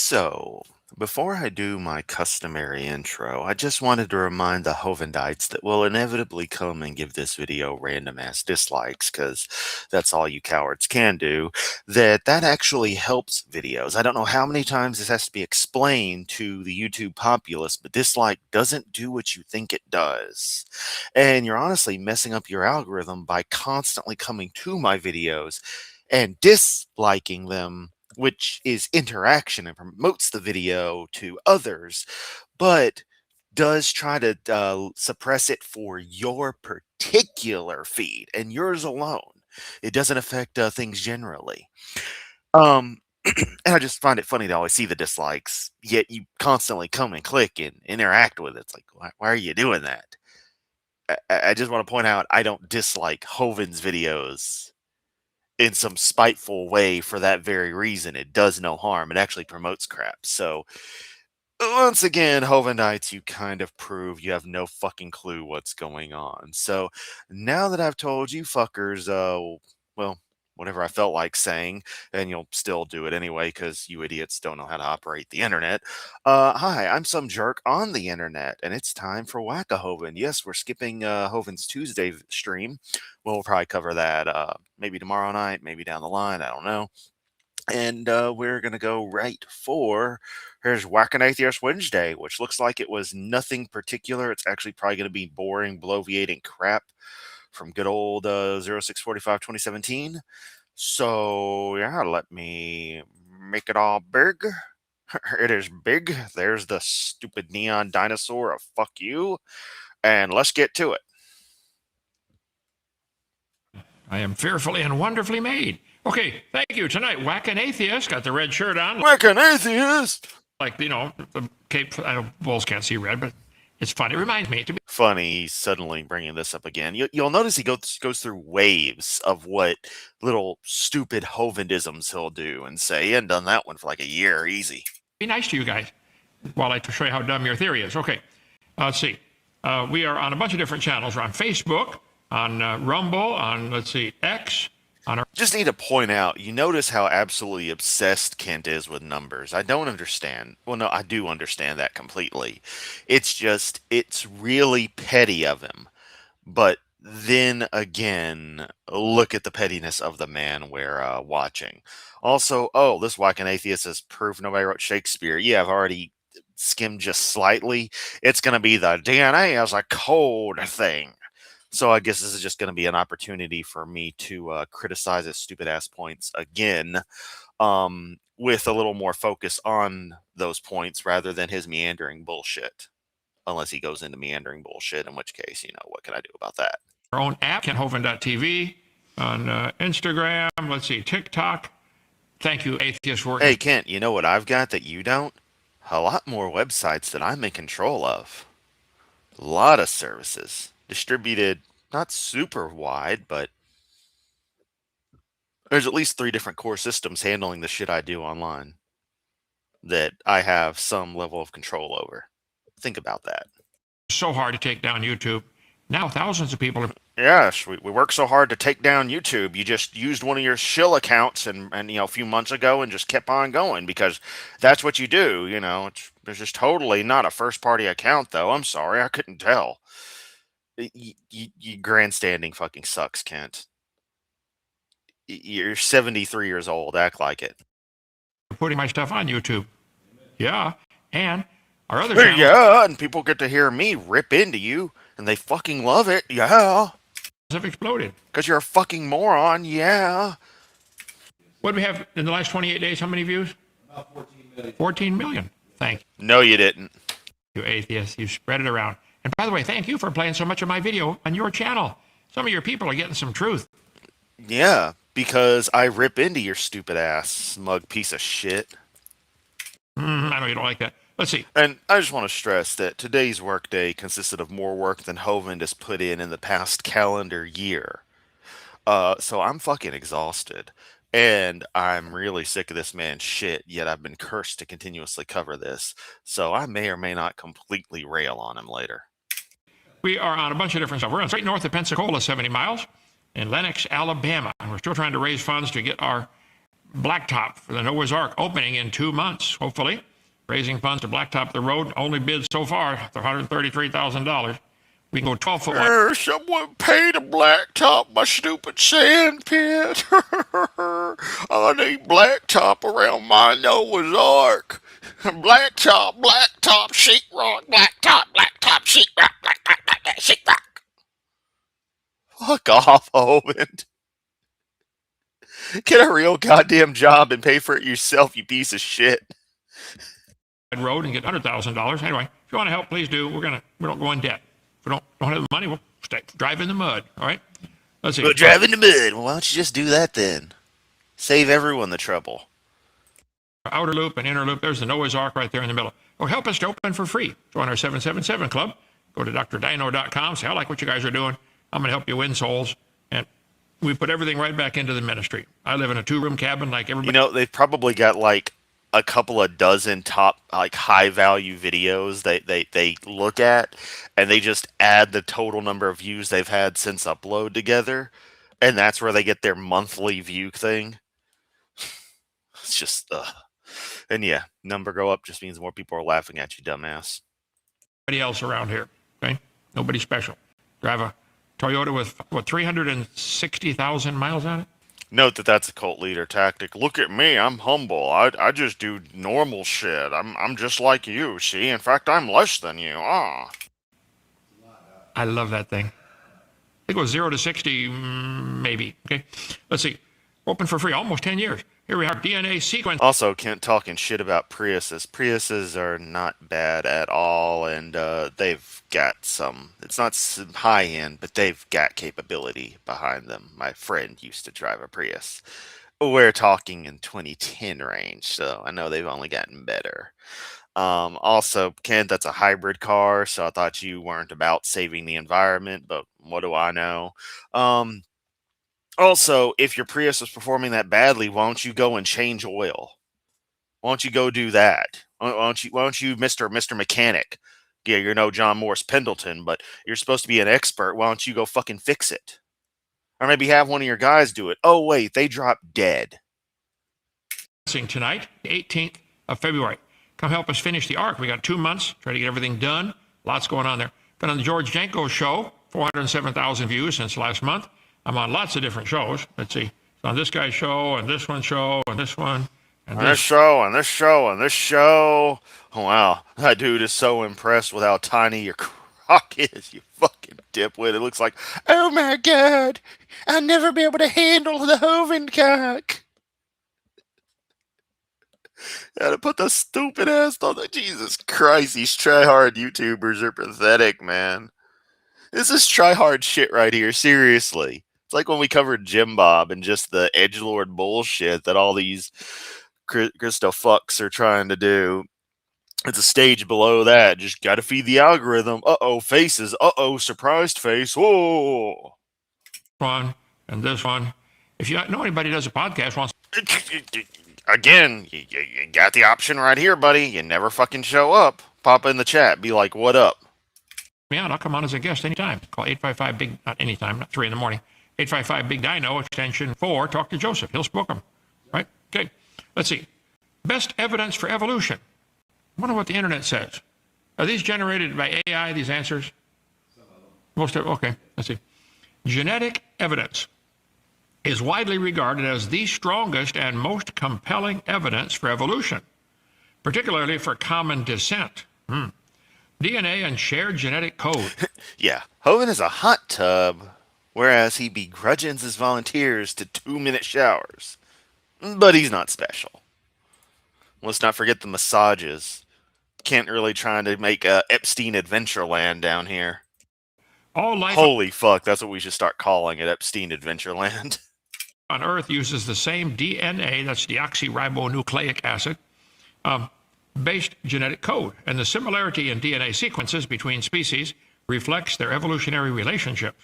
So, before I do my customary intro, I just wanted to remind the Hovindites that will inevitably come and give this video random ass dislikes, because that's all you cowards can do, that actually helps videos. I don't know how many times this has to be explained to the YouTube populace, but dislike doesn't do what you think it does. And you're honestly messing up your algorithm by constantly coming to my videos and disliking them, which is interaction and promotes the video to others, but does try to suppress it for your particular feed and yours alone. It doesn't affect things generally. Um, and I just find it funny to always see the dislikes, yet you constantly come and click and interact with it. It's like, why are you doing that? I just want to point out I don't dislike Hovind's videos in some spiteful way for that very reason. It does no harm. It actually promotes crap. So once again, Hovindites, you kind of prove you have no fucking clue what's going on. So now that I've told you fuckers, well, whatever I felt like saying, and you'll still do it anyway because you idiots don't know how to operate the internet. Hi, I'm some jerk on the internet, and it's time for Whack-A-Hovind. Yes, we're skipping Hovind's Tuesday stream. We'll probably cover that maybe tomorrow night, maybe down the line. I don't know. And we're going to go right for here's Whackin' Atheist Wednesday, which looks like it was nothing particular. It's actually probably going to be boring, bloviating crap from good old 0645 2017. So, yeah, let me make it all big. It is big. There's the stupid neon dinosaur of fuck you. And let's get to it. I am fearfully and wonderfully made. Okay, thank you. Tonight, Whackin' Atheist got the red shirt on. Whackin' Atheist! Like, you know, the cape. I know bulls can't see red, but it's fun. It reminds me to be funny he's suddenly bringing this up again. You'll notice he goes through waves of what little stupid Hovindisms he'll do and say. He hadn't done that one for like a year, easy. Be nice to you guys while I show you how dumb your theory is. Okay, let's see. We are on a bunch of different channels. We're on Facebook, on Rumble, on, let's see, X. Just need to point out, you notice how absolutely obsessed Kent is with numbers. I don't understand. Well, no, I do understand that completely. It's just, it's really petty of him. But then again, look at the pettiness of the man we're watching. Also, oh, this Whackin' Atheist is proof nobody wrote Shakespeare. Yeah, I've already skimmed just slightly. It's going to be the DNA as a code thing. So I guess this is just going to be an opportunity for me to criticize his stupid ass points again, with a little more focus on those points rather than his meandering bullshit. Unless he goes into meandering bullshit, in which case, you know, what can I do about that? Our own app, KentHovind.tv, on Instagram, let's see, TikTok. Thank you, Atheist Work. Hey, Kent, you know what I've got that you don't? A lot more websites that I'm in control of. A lot of services. Distributed, not super wide, but there's at least 3 different core systems handling the shit I do online that I have some level of control over. Think about that. So hard to take down YouTube. Now thousands of people are... Yes, we work so hard to take down YouTube. You just used one of your shill accounts and you know, a few months ago and just kept on going because that's what you do, you know. It's just totally not a first-party account, though. I'm sorry, I couldn't tell. You grandstanding fucking sucks, Kent. You're 73 years old. Act like it. Putting my stuff on YouTube. Yeah, and our other channels... Yeah, and people get to hear me rip into you, and they fucking love it. Yeah. Have exploded. Because you're a fucking moron. Yeah. What do we have in the last 28 days? How many views? About 14 million. 14 million. Thank you. No, you didn't. You atheists. You spread it around. And by the way, thank you for playing so much of my video on your channel. Some of your people are getting some truth. Yeah, because I rip into your stupid ass, smug piece of shit. I know you don't like that. Let's see. And I just want to stress that today's workday consisted of more work than Hovind has put in the past calendar year. So I'm fucking exhausted. And I'm really sick of this man's shit, yet I've been cursed to continuously cover this. So I may or may not completely rail on him later. We are on a bunch of different stuff. We're on straight north of Pensacola, 70 miles, in Lenox, Alabama. And we're still trying to raise funds to get our blacktop for the Noah's Ark opening in 2 months, hopefully. Raising funds to blacktop the road. Only bid so far, $133,000. We can go 12 foot wide. Someone pay to blacktop my stupid sand pit. I need blacktop around my Noah's Ark. Blacktop, sheetrock, blacktop, sheetrock, sheetrock. Fuck off, Hovind. Get a real goddamn job and pay for it yourself, you piece of shit. Road and get $100,000. Anyway, if you want to help, please do. We don't go in debt. If we don't have the money, we'll drive in the mud. All right. Let's see. We'll drive in the mud. Well, why don't you just do that then? Save everyone the trouble. Outer loop and inner loop. There's the Noah's Ark right there in the middle. Or help us to open for free. Join our 777 club. Go to drdino.com. Say, I like what you guys are doing. I'm going to help you win souls. And we put everything right back into the ministry. I live in a 2-room cabin like everybody. You know, they've probably got like a couple of dozen top like high value videos they look at, and they just add the total number of views they've had since upload together, and that's where they get their monthly view thing. It's just and yeah, number go up just means more people are laughing at you, dumbass. Nobody else around here. Okay, nobody special. Drive a Toyota with what 360,000 miles on it. Note that that's a cult leader tactic. Look at me, I'm humble. I just do normal shit. I'm just like you, see? In fact, I'm less than you. Ah. I love that thing. I think it was 0 to 60, maybe. Okay, let's see. Open for free, almost 10 years. Here we are, DNA sequence. Also, Kent talking shit about Priuses. Priuses are not bad at all, and they've got some. It's not some high end, but they've got capability behind them. My friend used to drive a Prius. We're talking in 2010 range, so I know they've only gotten better. Also, Kent, that's a hybrid car, so I thought you weren't about saving the environment, but what do I know? Also, if your Prius is performing that badly, why don't you go and change oil? Why don't you go do that? Why don't you, Mr. Mechanic? Yeah, you're no John Morris Pendleton, but you're supposed to be an expert. Why don't you go fucking fix it? Or maybe have one of your guys do it. Oh, wait, they dropped dead. Tonight, the 18th of February. Come help us finish the Ark. We got 2 months, try to get everything done. Lots going on there. Been on the George Janko show, 407,000 views since last month. I'm on lots of different shows. Let's see. On this guy's show, and this one's show, and this one. And this show, and this show, and this show. Oh, wow. That dude is so impressed with how tiny your crock is, you fucking dipwit. It looks like, oh my god, I'll never be able to handle the Hovind cock. Had to put the stupid ass on the. Jesus Christ, these try-hard YouTubers are pathetic, man. This is try-hard shit right here, seriously. It's like when we covered Jim Bob and just the edgelord bullshit that all these Christo fucks are trying to do. It's a stage below that. Just gotta feed the algorithm. Uh-oh, faces. Uh-oh, surprised face. Whoa. One and this one. If you know anybody who does a podcast wants. Again, you got the option right here, buddy. You never fucking show up. Pop in the chat. Be like, what up? Me on. I'll come on as a guest anytime. Call 855-BIG, not anytime, not 3 in the morning. 855-BIG-DINO, extension 4. Talk to Joseph. He'll spook them. Right? Okay. Let's see. Best evidence for evolution. I wonder what the internet says. Are these generated by AI, these answers? Most of them. Okay. Let's see. Genetic evidence is widely regarded as the strongest and most compelling evidence for evolution, particularly for common descent. DNA and shared genetic code. Yeah, Hovind is a hot tub, whereas he begrudges his volunteers to 2-minute showers. But he's not special. Let's not forget the massages. Kent really trying to make Epstein Adventureland down here. All life Holy fuck, that's what we should start calling it, Epstein Adventureland. On Earth uses the same DNA, that's deoxyribonucleic acid, based genetic code, and the similarity in DNA sequences between species reflects their evolutionary relationships.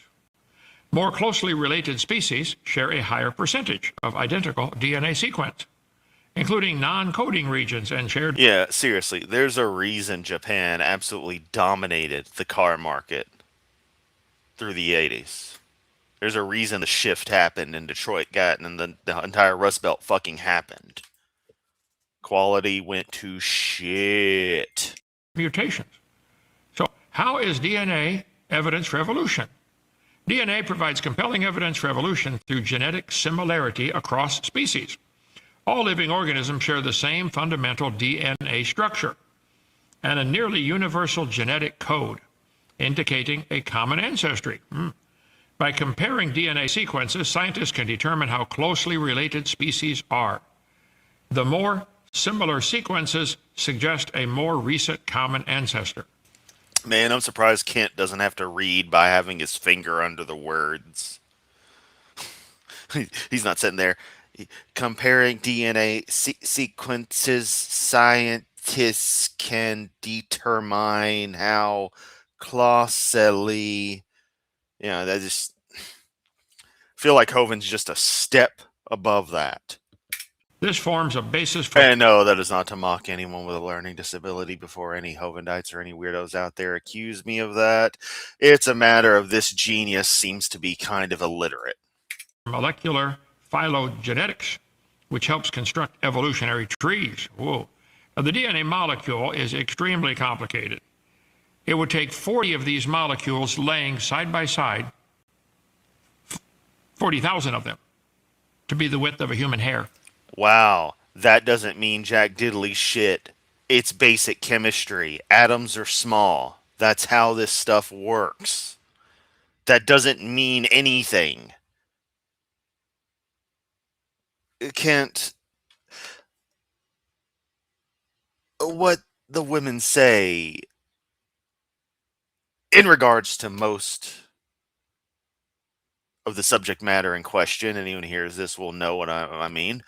More closely related species share a higher percentage of identical DNA sequence, including non-coding regions and shared. Yeah, seriously, there's a reason Japan absolutely dominated the car market through the 80s. There's a reason the shift happened in Detroit got and the entire Rust Belt fucking happened. Quality went to shit. Mutations. So, how is DNA evidence for evolution? DNA provides compelling evidence for evolution through genetic similarity across species. All living organisms share the same fundamental DNA structure and a nearly universal genetic code, indicating a common ancestry. By comparing DNA sequences, scientists can determine how closely related species are. The more similar sequences suggest a more recent common ancestor. Man, I'm surprised Kent doesn't have to read by having his finger under the words. He's not sitting there comparing DNA sequences. Scientists can determine how closely. I just feel like Hovind's just a step above that. This forms a basis for. And no, that is not to mock anyone with a learning disability before any Hovindites or any weirdos out there accuse me of that. It's a matter of this genius seems to be kind of illiterate. Molecular phylogenetics, which helps construct evolutionary trees. Whoa. Now, the DNA molecule is extremely complicated. It would take 40 of these molecules laying side by side, 40,000 of them, to be the width of a human hair. Wow, that doesn't mean jack diddly shit. It's basic chemistry. Atoms are small. That's how this stuff works. That doesn't mean anything. It can't. What the women say in regards to most of the subject matter in question, anyone who hears this will know what I mean.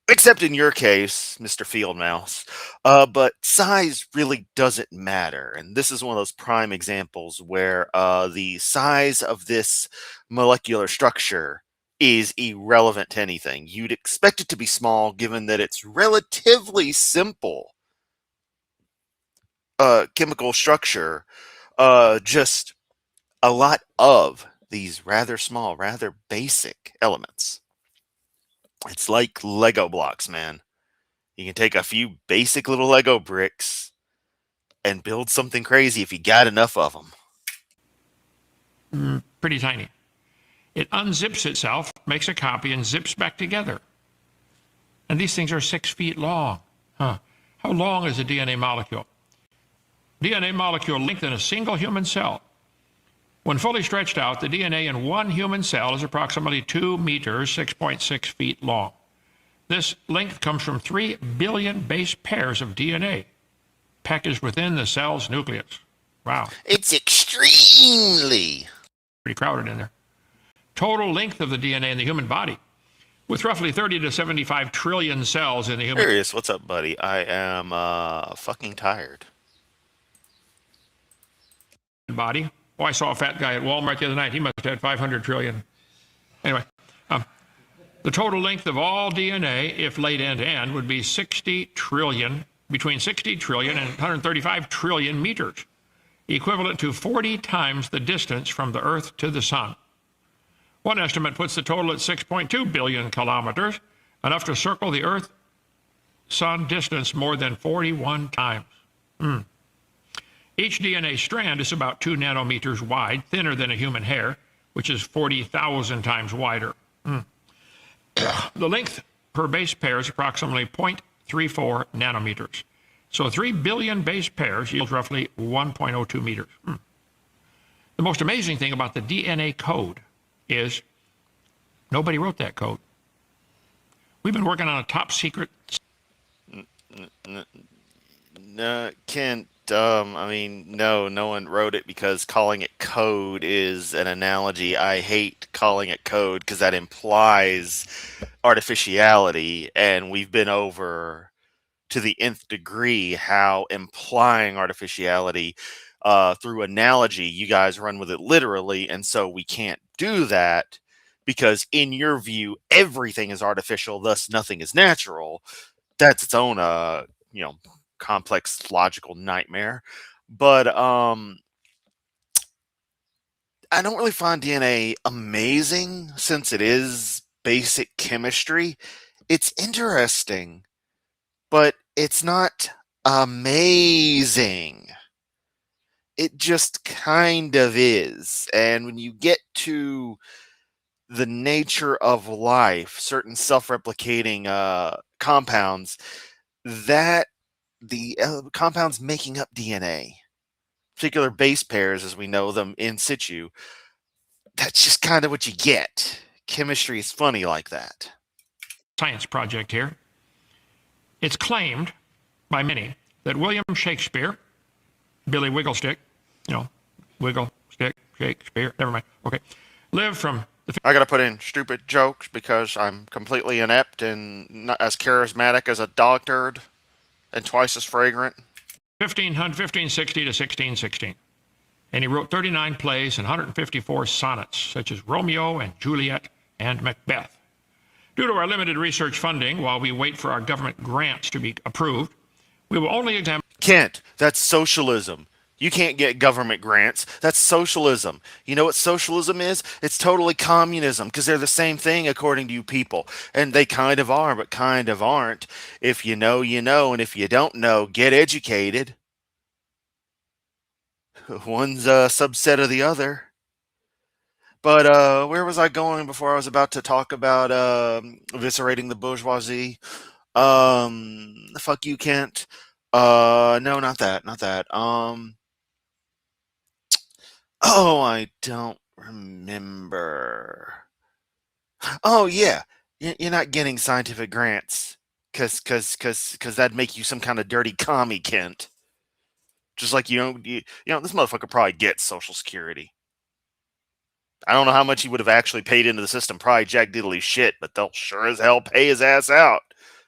Except in your case, Mr. Field Mouse. But size really doesn't matter. And this is one of those prime examples where the size of this molecular structure is irrelevant to anything. You'd expect it to be small given that it's relatively simple chemical structure. Just a lot of these rather small, rather basic elements. It's like Lego blocks, man. You can take a few basic little Lego bricks and build something crazy if you got enough of them. Pretty tiny. It unzips itself, makes a copy, and zips back together. And these things are 6 feet long. How long is a DNA molecule? DNA molecule length in a single human cell. When fully stretched out, the DNA in one human cell is approximately 2 meters, 6.6 feet long. This length comes from 3 billion base pairs of DNA packaged within the cell's nucleus. Wow. It's extremely pretty crowded in there. Total length of the DNA in the human body, with roughly 30 to 75 trillion cells in the human. Serious, what's up, buddy? I am fucking tired. Body. Oh, I saw a fat guy at Walmart the other night. He must have had 500 trillion. Anyway, the total length of all DNA, if laid end to end, would be 60 trillion, between 60 trillion and 135 trillion meters, equivalent to 40 times the distance from the Earth to the Sun. One estimate puts the total at 6.2 billion kilometers, enough to circle the Earth-Sun distance more than 41 times. Each DNA strand is about 2 nanometers wide, thinner than a human hair, which is 40,000 times wider. The length per base pair is approximately 0.34 nanometers. So 3 billion base pairs yields roughly 1.02 meters. The most amazing thing about the DNA code is nobody wrote that code. We've been working on a top secret. No, Kent. No one wrote it because calling it code is an analogy. I hate calling it code because that implies artificiality, and we've been over to the nth degree how implying artificiality through analogy, you guys run with it literally, and so we can't do that because in your view, everything is artificial, thus nothing is natural. That's its own, complex logical nightmare. But I don't really find DNA amazing since it is basic chemistry. It's interesting, but it's not amazing. It just kind of is. And when you get to the nature of life, certain self-replicating compounds, that the compounds making up DNA, particular base pairs as we know them in situ, that's just kind of what you get. Chemistry is funny like that. Science project here. It's claimed by many that William Shakespeare, Billy Wigglestick, Wiggle, Stick, Shakespeare, never mind, okay, lived from the I gotta put in stupid jokes because I'm completely inept and not as charismatic as a dog turd and twice as fragrant. 1560 to 1616. And he wrote 39 plays and 154 sonnets, such as Romeo and Juliet and Macbeth. Due to our limited research funding, while we wait for our government grants to be approved, we will only examine. Kent, that's socialism. You can't get government grants. That's socialism. You know what socialism is? It's totally communism because they're the same thing according to you people. And they kind of are, but kind of aren't. If you know, you know. And if you don't know, get educated. One's a subset of the other. But where was I going before I was about to talk about eviscerating the bourgeoisie? Fuck you, Kent. No, not that, not that. Oh, I don't remember. Oh, yeah, you're not getting scientific grants, cause that'd make you some kind of dirty commie, Kent. Just like this motherfucker probably gets Social Security. I don't know how much he would have actually paid into the system. Probably jack diddly shit, but they'll sure as hell pay his ass out.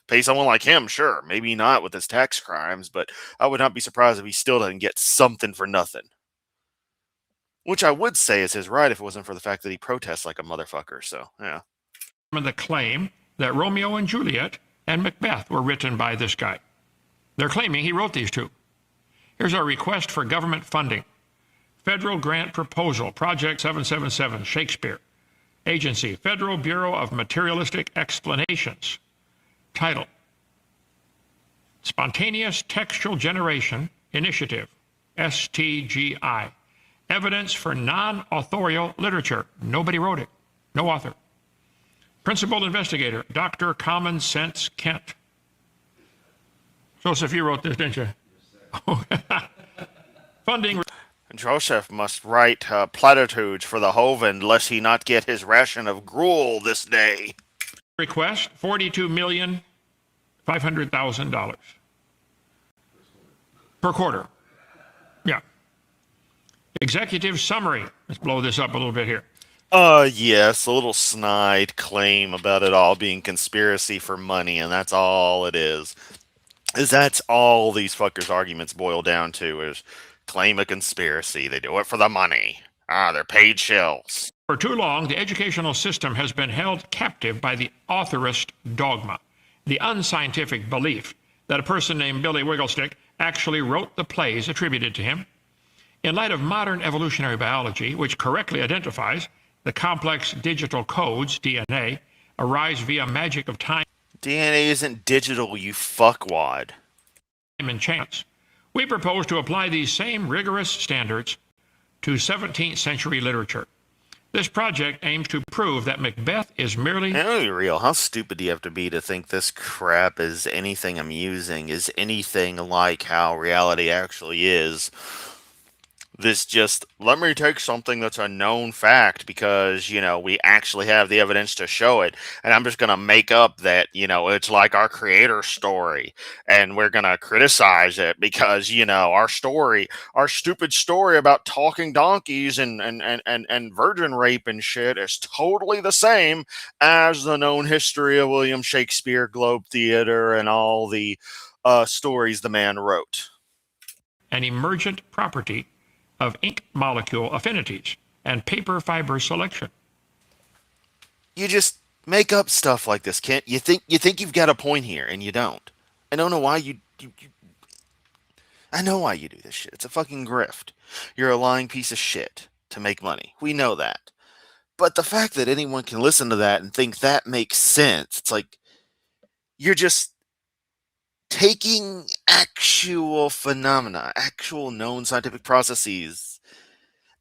Pay someone like him, sure. Maybe not with his tax crimes, but I would not be surprised if he still doesn't get something for nothing. Which I would say is his right if it wasn't for the fact that he protests like a motherfucker. So, yeah. The claim that Romeo and Juliet and Macbeth were written by this guy. They're claiming he wrote these two. Here's our request for government funding. Federal Grant Proposal, Project 777, Shakespeare. Agency, Federal Bureau of Materialistic Explanations. Title, Spontaneous Textual Generation Initiative, STGI. Evidence for non-authorial literature. Nobody wrote it. No author. Principal investigator, Dr. Common Sense Kent. Joseph, you wrote this, didn't you? Funding. Joseph must write platitudes for the Hovind lest he not get his ration of gruel this day. Request $42,500,000 per quarter. Yeah. Executive summary. Let's blow this up a little bit here. Yes, a little snide claim about it all being conspiracy for money, and that's all it is. That's all these fuckers' arguments boil down to is claim a conspiracy. They do it for the money. They're paid shills. For too long, the educational system has been held captive by the authorist dogma, the unscientific belief that a person named Billy Wigglestick actually wrote the plays attributed to him. In light of modern evolutionary biology, which correctly identifies the complex digital codes, DNA, arise via magic of time DNA isn't digital, you fuckwad. and chance, we propose to apply these same rigorous standards to 17th century literature. This project aims to prove that Macbeth is merely... Let me be real, how stupid do you have to be to think this crap is anything amusing, is anything like how reality actually is? This just, let me take something that's a known fact because, we actually have the evidence to show it. And I'm just going to make up that, it's like our creator story. And we're going to criticize it because, our stupid story about talking donkeys and virgin rape and shit is totally the same as the known history of William Shakespeare, Globe Theater, and all the stories the man wrote. An emergent property of ink molecule affinities and paper fiber selection. You just make up stuff like this, Kent. You think you've got a point here, and you don't. I don't know why you I know why you do this shit. It's a fucking grift. You're a lying piece of shit. to make money. We know that. But the fact that anyone can listen to that and think that makes sense, it's like you're just taking actual phenomena, actual known scientific processes,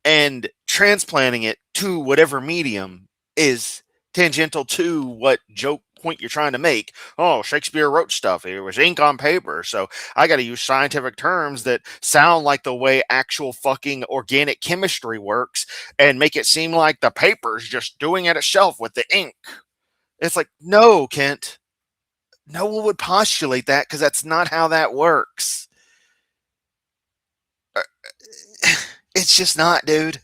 and transplanting it to whatever medium is tangential to what joke point you're trying to make. Oh, Shakespeare wrote stuff. It was ink on paper. So I got to use scientific terms that sound like the way actual fucking organic chemistry works and make it seem like the paper's just doing it itself with the ink. It's like, no, Kent. No one would postulate that because that's not how that works. It's just not, dude.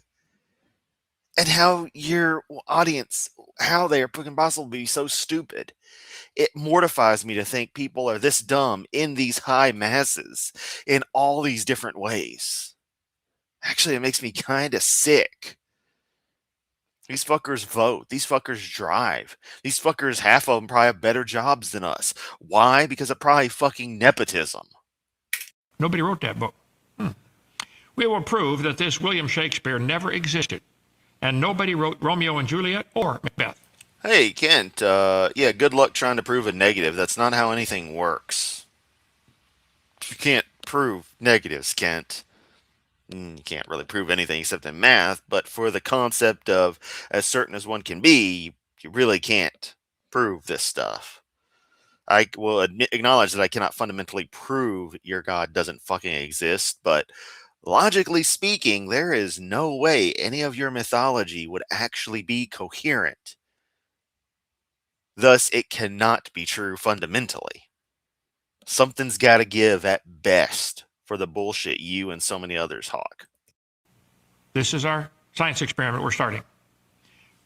And how your audience, how they are fucking possible to be so stupid. It mortifies me to think people are this dumb in these high masses in all these different ways. Actually, it makes me kind of sick. These fuckers vote. These fuckers drive. These fuckers, half of them probably have better jobs than us. Why? Because of probably fucking nepotism. Nobody wrote that book. We will prove that this William Shakespeare never existed, and nobody wrote Romeo and Juliet or Macbeth. Hey, Kent, yeah, good luck trying to prove a negative. That's not how anything works. You can't prove negatives, Kent. You can't really prove anything except in math, but for the concept of as certain as one can be, you really can't prove this stuff. I will acknowledge that I cannot fundamentally prove your God doesn't fucking exist, but logically speaking, there is no way any of your mythology would actually be coherent. Thus, it cannot be true fundamentally. Something's got to give at best for the bullshit you and so many others hawk. This is our science experiment we're starting.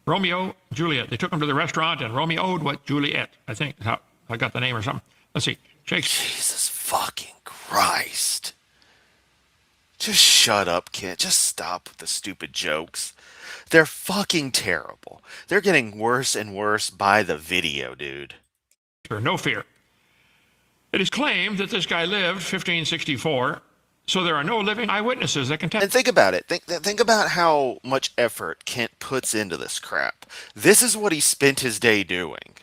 Romeo, Juliet. They took them to the restaurant, and Romeo owed what Juliet. I think how I got the name or something. Let's see. Shakespeare. Jesus fucking Christ. Just shut up, kid. Just stop with the stupid jokes. They're fucking terrible. They're getting worse and worse by the video, dude. No fear. It is claimed that this guy lived 1564, so there are no living eyewitnesses that can And test. think about it. Think about how much effort Kent puts into this crap. This is what he spent his day doing.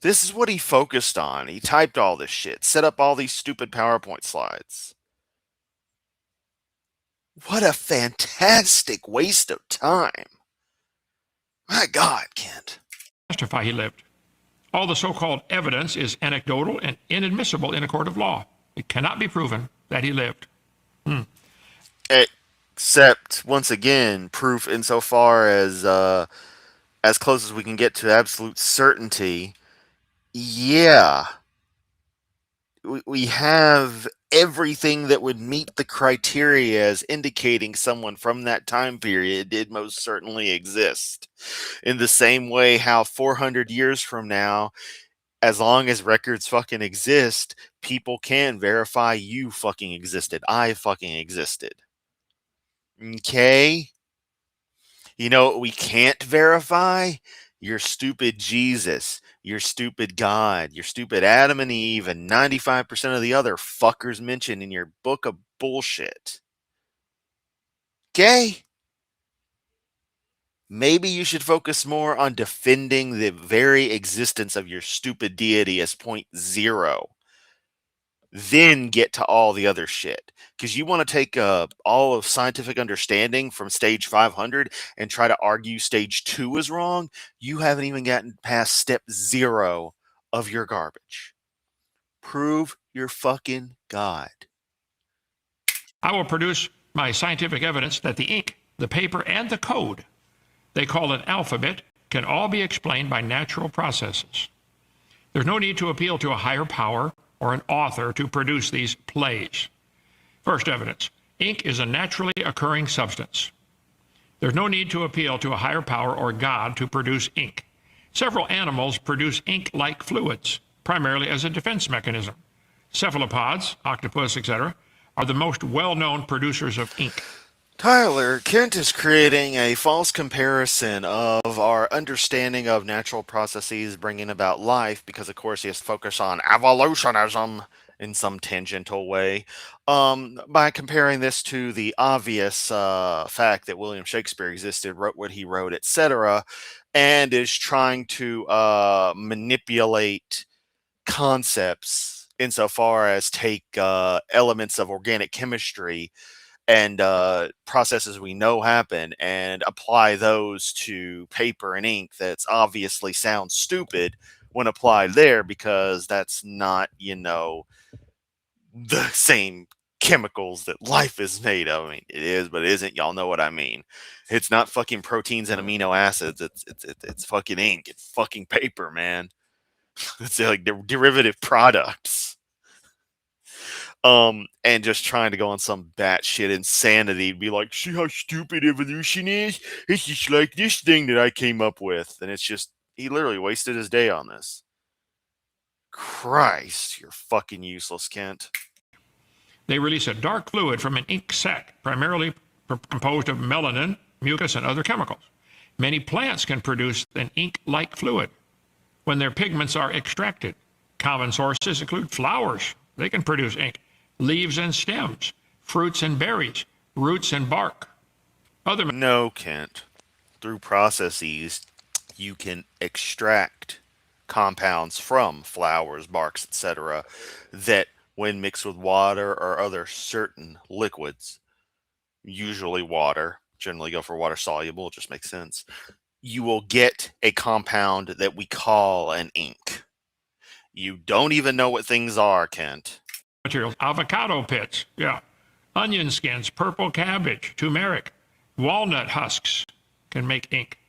This is what he focused on. He typed all this shit, set up all these stupid PowerPoint slides. What a fantastic waste of time. My God, Kent. Testify he lived. All the so-called evidence is anecdotal and inadmissible in a court of law. It cannot be proven that he lived. Except, once again, proof insofar as close as we can get to absolute certainty. Yeah. We have everything that would meet the criteria as indicating someone from that time period did most certainly exist. In the same way how 400 years from now, as long as records fucking exist, people can verify you fucking existed. I fucking existed. Okay? You know what we can't verify? Your stupid Jesus, your stupid God, your stupid Adam and Eve, and 95% of the other fuckers mentioned in your book of bullshit. Okay? Maybe you should focus more on defending the very existence of your stupid deity as point zero. Then get to all the other shit. Because you want to take all of scientific understanding from stage 500 and try to argue stage 2 is wrong. You haven't even gotten past step 0 of your garbage. Prove your fucking God. I will produce my scientific evidence that the ink, the paper, and the code, they call it alphabet, can all be explained by natural processes. There's no need to appeal to a higher power or an author to produce these plays. First evidence, ink is a naturally occurring substance. There's no need to appeal to a higher power or God to produce ink. Several animals produce ink-like fluids, primarily as a defense mechanism. Cephalopods, octopus, etc., are the most well-known producers of ink. Tyler, Kent is creating a false comparison of our understanding of natural processes bringing about life because, of course, he has to focus on evolutionism in some tangential way, by comparing this to the obvious fact that William Shakespeare existed, wrote what he wrote, etc., and is trying to manipulate concepts insofar as take elements of organic chemistry and processes we know happen and apply those to paper and ink that's obviously sounds stupid when applied there because that's not, the same chemicals that life is made of. I mean, it is, but it isn't. Y'all know what I mean. It's not fucking proteins and amino acids. It's fucking ink. It's fucking paper, man. It's like derivative products. And just trying to go on some batshit insanity, be like, see how stupid evolution is? It's just like this thing that I came up with. And it's just, he literally wasted his day on this. Christ, you're fucking useless, Kent. They release a dark fluid from an ink sac, primarily composed of melanin, mucus, and other chemicals. Many plants can produce an ink-like fluid when their pigments are extracted. Common sources include flowers. They can produce ink. Leaves and stems, fruits and berries, roots and bark. No, Kent. Through processes, you can extract compounds from flowers, barks, etc., that, when mixed with water or other certain liquids, usually water, generally go for water soluble, it just makes sense, you will get a compound that we call an ink. You don't even know what things are, Kent. Materials, avocado pits, yeah, onion skins, purple cabbage, turmeric, walnut husks can make ink.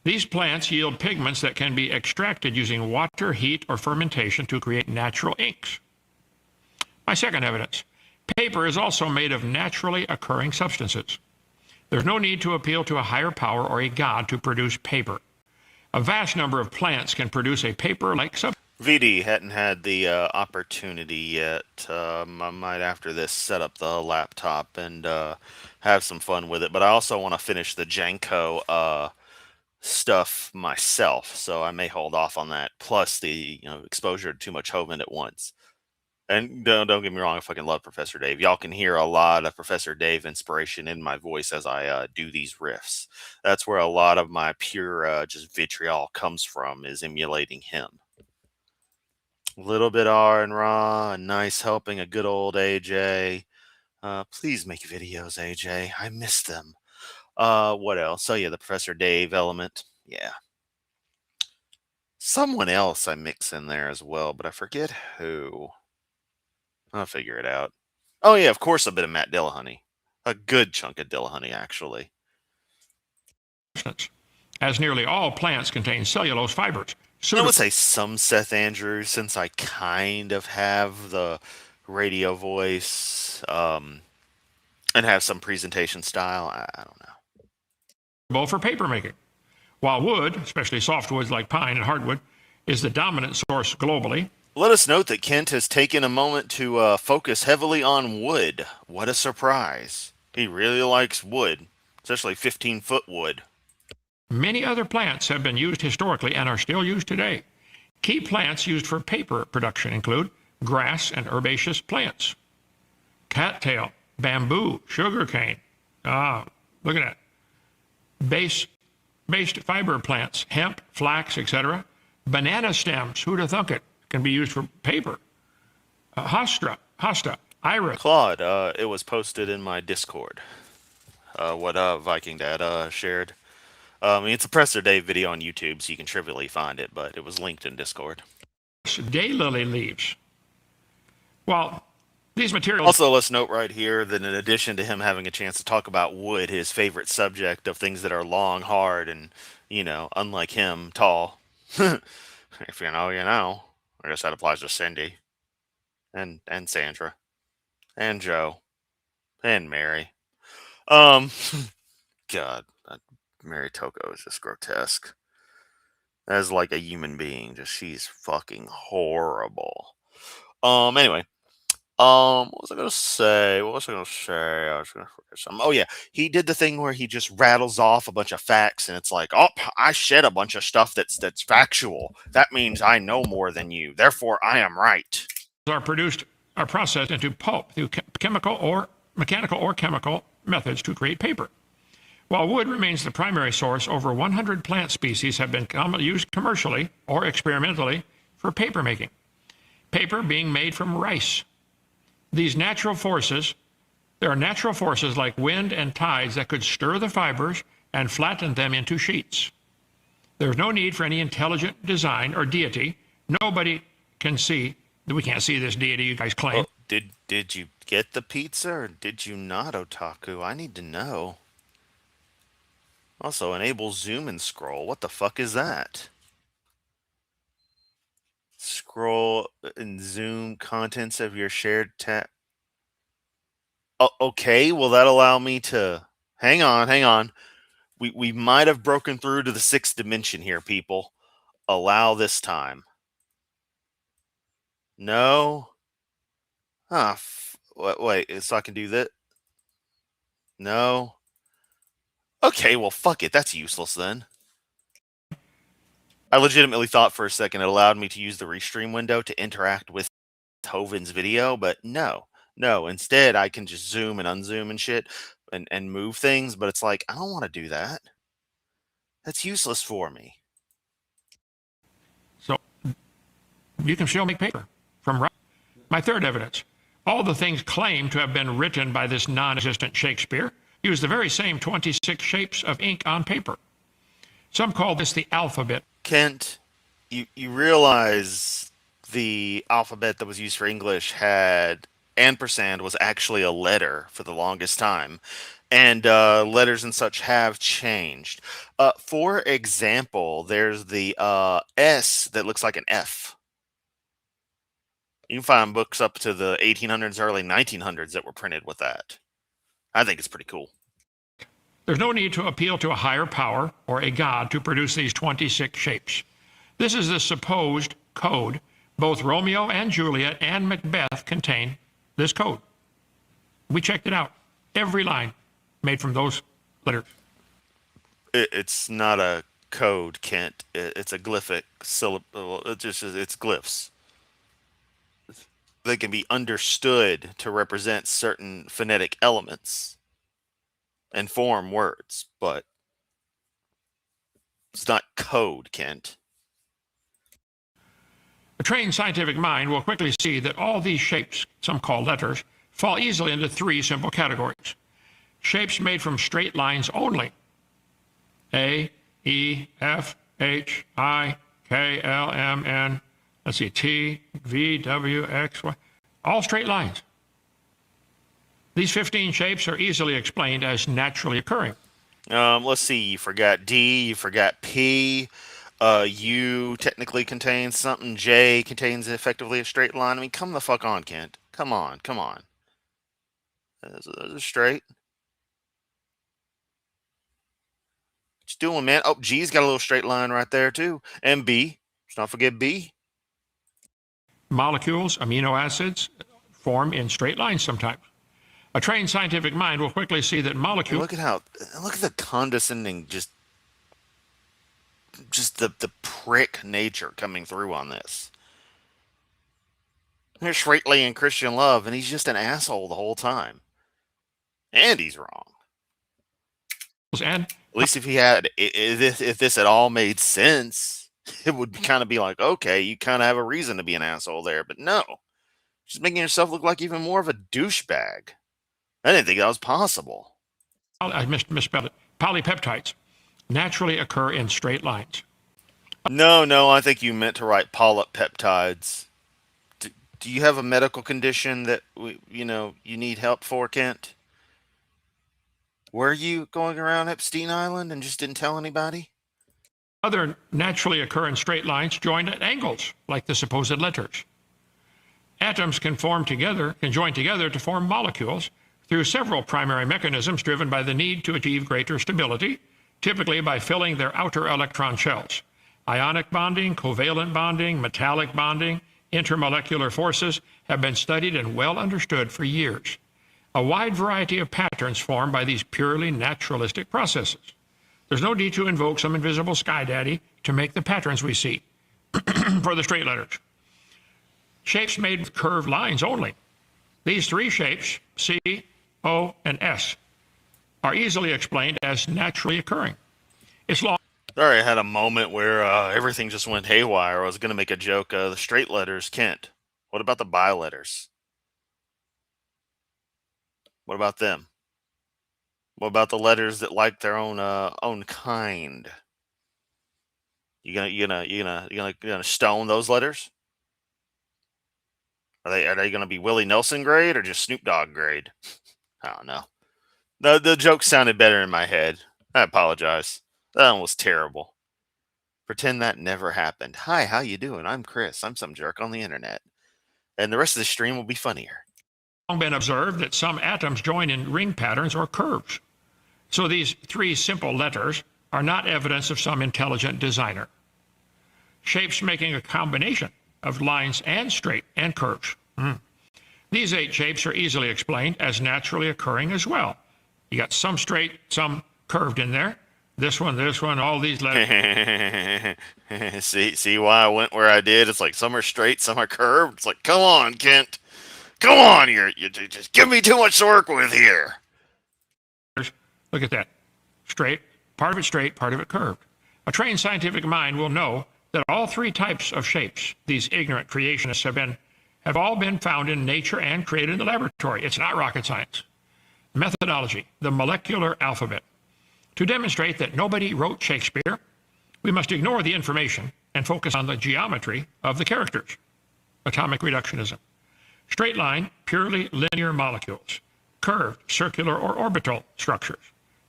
These plants yield pigments that can be extracted using water, heat, or fermentation to create natural inks. My second evidence, paper is also made of naturally occurring substances. There's no need to appeal to a higher power or a god to produce paper. A vast number of plants can produce a paper-like substance. VD hadn't had the opportunity yet. I might, after this, set up the laptop and have some fun with it. But I also want to finish the Janko stuff myself, so I may hold off on that. Plus the exposure to too much Hovind at once. And don't get me wrong, I fucking love Professor Dave. Y'all can hear a lot of Professor Dave inspiration in my voice as I do these riffs. That's where a lot of my pure just vitriol comes from, is emulating him. A little bit R and raw, a nice helping of good old AJ. Please make videos, AJ. I miss them. What else? Oh yeah, the Professor Dave element. Yeah. Someone else I mix in there as well, but I forget who. I'll figure it out. Oh yeah, of course a bit of Matt Dillahunty. A good chunk of Dillahunty, actually. As nearly all plants contain cellulose fibers. I would say some Seth Andrews, since I kind of have the radio voice and have some presentation style. I don't know. For paper making. While wood, especially softwoods like pine and hardwood, is the dominant source globally. Let us note that Kent has taken a moment to focus heavily on wood. What a surprise. He really likes wood, especially 15-foot wood. Many other plants have been used historically and are still used today. Key plants used for paper production include grass and herbaceous plants, cattail, bamboo, sugarcane. Look at that. Based fiber plants, hemp, flax, etc. Banana stems, who'd have thunk it, can be used for paper. Hosta, iris. Claude, it was posted in my Discord. What Viking Dad shared. It's a Professor Dave video on YouTube, so you can trivially find it, but it was linked in Discord. Daylily leaves. Well, these materials... Also, let's note right here that in addition to him having a chance to talk about wood, his favorite subject of things that are long, hard, and, unlike him, tall. If you know, you know. I guess that applies to Cindy. And Sandra. And Joe. And Mary. God. Mary Toko is just grotesque. As like a human being, she's fucking horrible. Anyway. What was I gonna say? I was gonna forget something. Oh yeah, he did the thing where he just rattles off a bunch of facts, and it's like, oh, I shed a bunch of stuff that's factual. That means I know more than you. Therefore, I am right. Are produced are processed into pulp through mechanical or chemical methods to create paper. While wood remains the primary source, over 100 plant species have been used commercially or experimentally for paper making. Paper being made from rice. There are natural forces like wind and tides that could stir the fibers and flatten them into sheets. There's no need for any intelligent design or deity. Nobody can see, we can't see this deity you guys claim. Oh, did you get the pizza or did you not, Otaku? I need to know. Also, enable zoom and scroll. What the fuck is that? Scroll and zoom contents of your shared tab. Oh, okay, will that allow me to... Hang on. We might have broken through to the 6th dimension here, people. Allow this time. No. Ah, wait, so I can do that? No. Okay, well, fuck it. That's useless then. I legitimately thought for a second it allowed me to use the restream window to interact with Hovind's video, but no. No, instead I can just zoom and unzoom and shit and move things, but it's like, I don't want to do that. That's useless for me. So you can still make paper from rice. My third evidence. All the things claimed to have been written by this non-existent Shakespeare use the very same 26 shapes of ink on paper. Some call this the alphabet. Kent, you realize the alphabet that was used for English had ampersand was actually a letter for the longest time, and letters and such have changed. For example, there's the S that looks like an F. You can find books up to the 1800s, early 1900s that were printed with that. I think it's pretty cool. There's no need to appeal to a higher power or a god to produce these 26 shapes. This is the supposed code. Both Romeo and Juliet and Macbeth contain this code. We checked it out. Every line made from those letters. It's not a code, Kent. It's a glyphic syllable. It's glyphs. They can be understood to represent certain phonetic elements and form words, but it's not code, Kent. A trained scientific mind will quickly see that all these shapes, some call letters, fall easily into three simple categories. Shapes made from straight lines only. A, E, F, H, I, K, L, M, N, let's see, T, V, W, X, Y, all straight lines. These 15 shapes are easily explained as naturally occurring. Let's see, you forgot D, you forgot P, U technically contains something, J contains effectively a straight line. I mean, come the fuck on, Kent. Come on. Those are straight. What you doing, man? Oh, G's got a little straight line right there, too. And B. Let's not forget B. Molecules, amino acids, form in straight lines sometimes. A trained scientific mind will quickly see that molecules... Look at the condescending, just the prick nature coming through on this. There's Shrately and Christian Love, and he's just an asshole the whole time. And he's wrong. And at least if this at all made sense, it would kind of be like, okay, you kind of have a reason to be an asshole there. But no, just making yourself look like even more of a douchebag. I didn't think that was possible. I misspelled it. Polypeptides naturally occur in straight lines. No, I think you meant to write polypeptides. Do you have a medical condition that you need help for, Kent? Were you going around Epstein Island and just didn't tell anybody? Other naturally occur in straight lines joined at angles, like the supposed letters. Atoms can join together to form molecules through several primary mechanisms driven by the need to achieve greater stability, typically by filling their outer electron shells. Ionic bonding, covalent bonding, metallic bonding, intermolecular forces have been studied and well understood for years. A wide variety of patterns formed by these purely naturalistic processes. There's no need to invoke some invisible sky daddy to make the patterns we see for the straight letters. Shapes made with curved lines only. These three shapes, C, O, and S, are easily explained as naturally occurring. It's long. Sorry, I had a moment where everything just went haywire. I was going to make a joke. The straight letters, Kent. What about the bi letters? What about them? What about the letters that like their own kind? You gonna stone those letters? Are they gonna be Willie Nelson grade or just Snoop Dogg grade? I don't know. The joke sounded better in my head. I apologize. That one was terrible. Pretend that never happened. Hi, how you doing? I'm Chris. I'm some jerk on the internet. And the rest of the stream will be funnier. Been observed that some atoms join in ring patterns or curves. So these three simple letters are not evidence of some intelligent designer. Shapes making a combination of lines and straight and curves. These 8 shapes are easily explained as naturally occurring as well. You got some straight, some curved in there. This one, all these letters. see why I went where I did? It's like some are straight, some are curved. It's like, come on, Kent. Come on, you just give me too much to work with here. Look at that. Straight, part of it straight, part of it curved. A trained scientific mind will know that all 3 types of shapes these ignorant creationists have all been found in nature and created in the laboratory. It's not rocket science. Methodology, the molecular alphabet. To demonstrate that nobody wrote Shakespeare, we must ignore the information and focus on the geometry of the characters. Atomic reductionism. Straight line, purely linear molecules. Curved, circular, or orbital structures.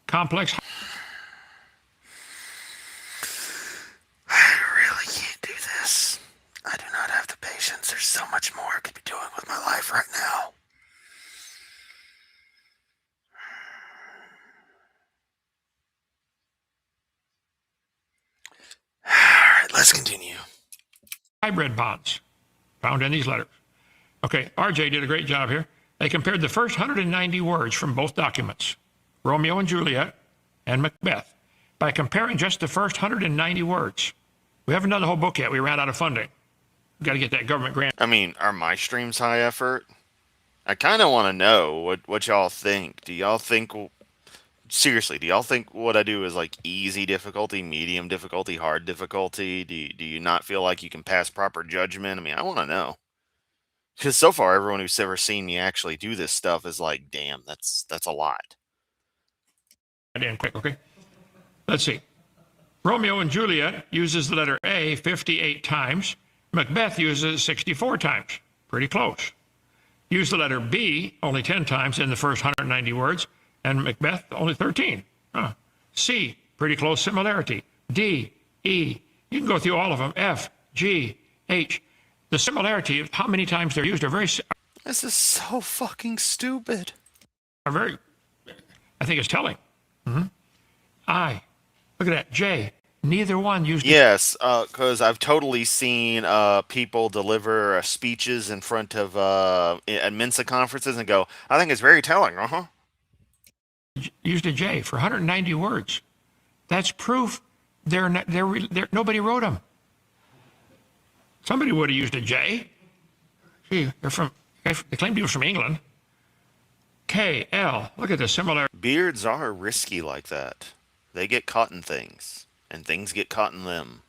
Complex. I really can't do this. I do not have the patience. There's so much more I could be doing with my life right now. Alright, let's continue. Hybrid bonds found in these letters. Okay, RJ did a great job here. They compared the first 190 words from both documents, Romeo and Juliet and Macbeth, by comparing just the first 190 words. We haven't done the whole book yet. We ran out of funding. We've got to get that government grant. I mean, are my streams high effort? I kind of want to know what y'all think. Do y'all think... Seriously, do y'all think what I do is like easy difficulty, medium difficulty, hard difficulty? Do you not feel like you can pass proper judgment? I mean, I want to know. Because so far, everyone who's ever seen me actually do this stuff is like, damn, that's a lot. In quick, okay? Let's see. Romeo and Juliet uses the letter A 58 times. Macbeth uses it 64 times. Pretty close. Use the letter B only 10 times in the first 190 words, and Macbeth only 13. C, pretty close similarity. D, E, you can go through all of them. F, G, H. The similarity of how many times they're used are very... This is so fucking stupid. I think it's telling. I, look at that. J, neither one used... Yes, because I've totally seen people deliver speeches in front of at Mensa conferences and go, I think it's very telling, Used a J for 190 words. That's proof nobody wrote them. Somebody would have used a J. Gee, they claimed he was from England. K, L, look at the similarity. Beards are risky like that. They get caught in things, and things get caught in them.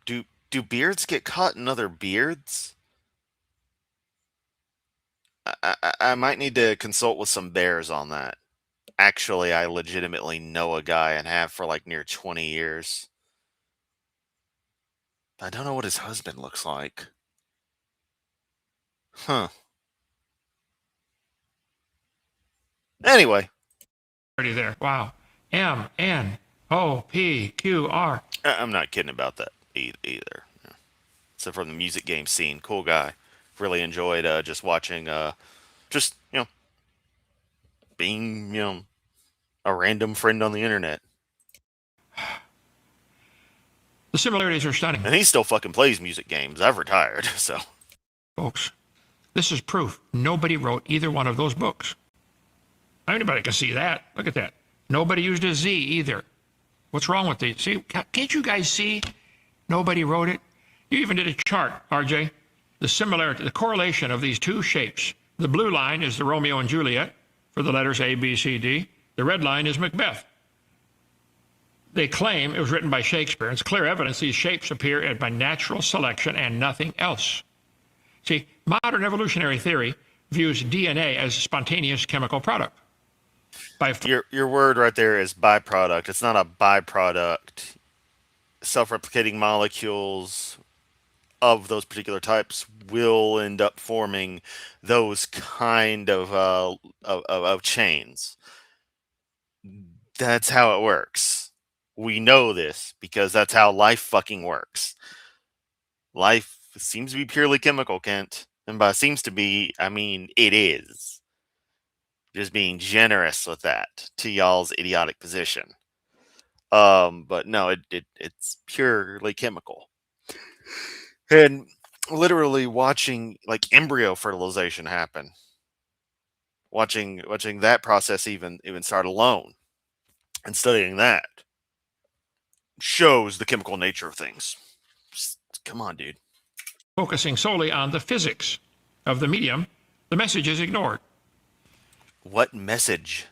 Do beards get caught in other beards? I might need to consult with some bears on that. Actually, I legitimately know a guy and have for like near 20 years. I don't know what his husband looks like. Huh. Anyway. Already there. Wow. M, N, O, P, Q, R. I'm not kidding about that either. So from the music game scene, cool guy. Really enjoyed just watching, being, a random friend on the internet. The similarities are stunning. And he still fucking plays music games. I've retired, so. Folks, this is proof nobody wrote either one of those books. Anybody can see that. Look at that. Nobody used a Z either. What's wrong with these? See, can't you guys see? Nobody wrote it. You even did a chart, RJ. The similarity, the correlation of these two shapes. The blue line is the Romeo and Juliet for the letters A, B, C, D. The red line is Macbeth. They claim it was written by Shakespeare. It's clear evidence these shapes appear by natural selection and nothing else. See, modern evolutionary theory views DNA as a spontaneous chemical product. Your word right there is byproduct. It's not a byproduct. Self-replicating molecules of those particular types will end up forming those kind of chains. That's how it works. We know this because that's how life fucking works. Life seems to be purely chemical, Kent. And by seems to be, I mean it is. Just being generous with that to y'all's idiotic position. But no, it's purely chemical. And literally watching like embryo fertilization happen, watching that process even start alone, and studying that shows the chemical nature of things. Just, come on, dude. Focusing solely on the physics of the medium, the message is ignored. What message?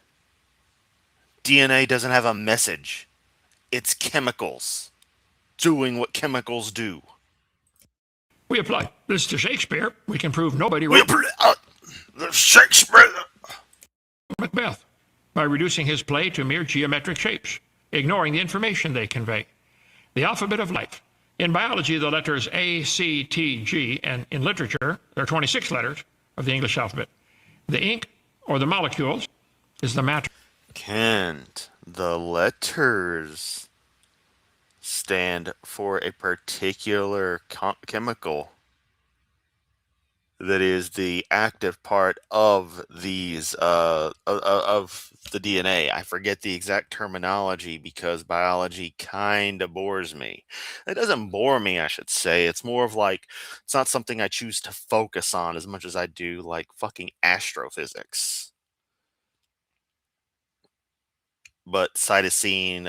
DNA doesn't have a message. It's chemicals doing what chemicals do. We apply this to Shakespeare. We can prove nobody wrote Shakespeare. Macbeth by reducing his play to mere geometric shapes, ignoring the information they convey. The alphabet of life. In biology, the letters A, C, T, G, and in literature, there are 26 letters of the English alphabet. The ink, or the molecules, is the matter. Kent, the letters stand for a particular chemical that is the active part of these of the DNA. I forget the exact terminology because biology kind of bores me. It doesn't bore me, I should say. It's more of like it's not something I choose to focus on as much as I do like fucking astrophysics. But cytosine,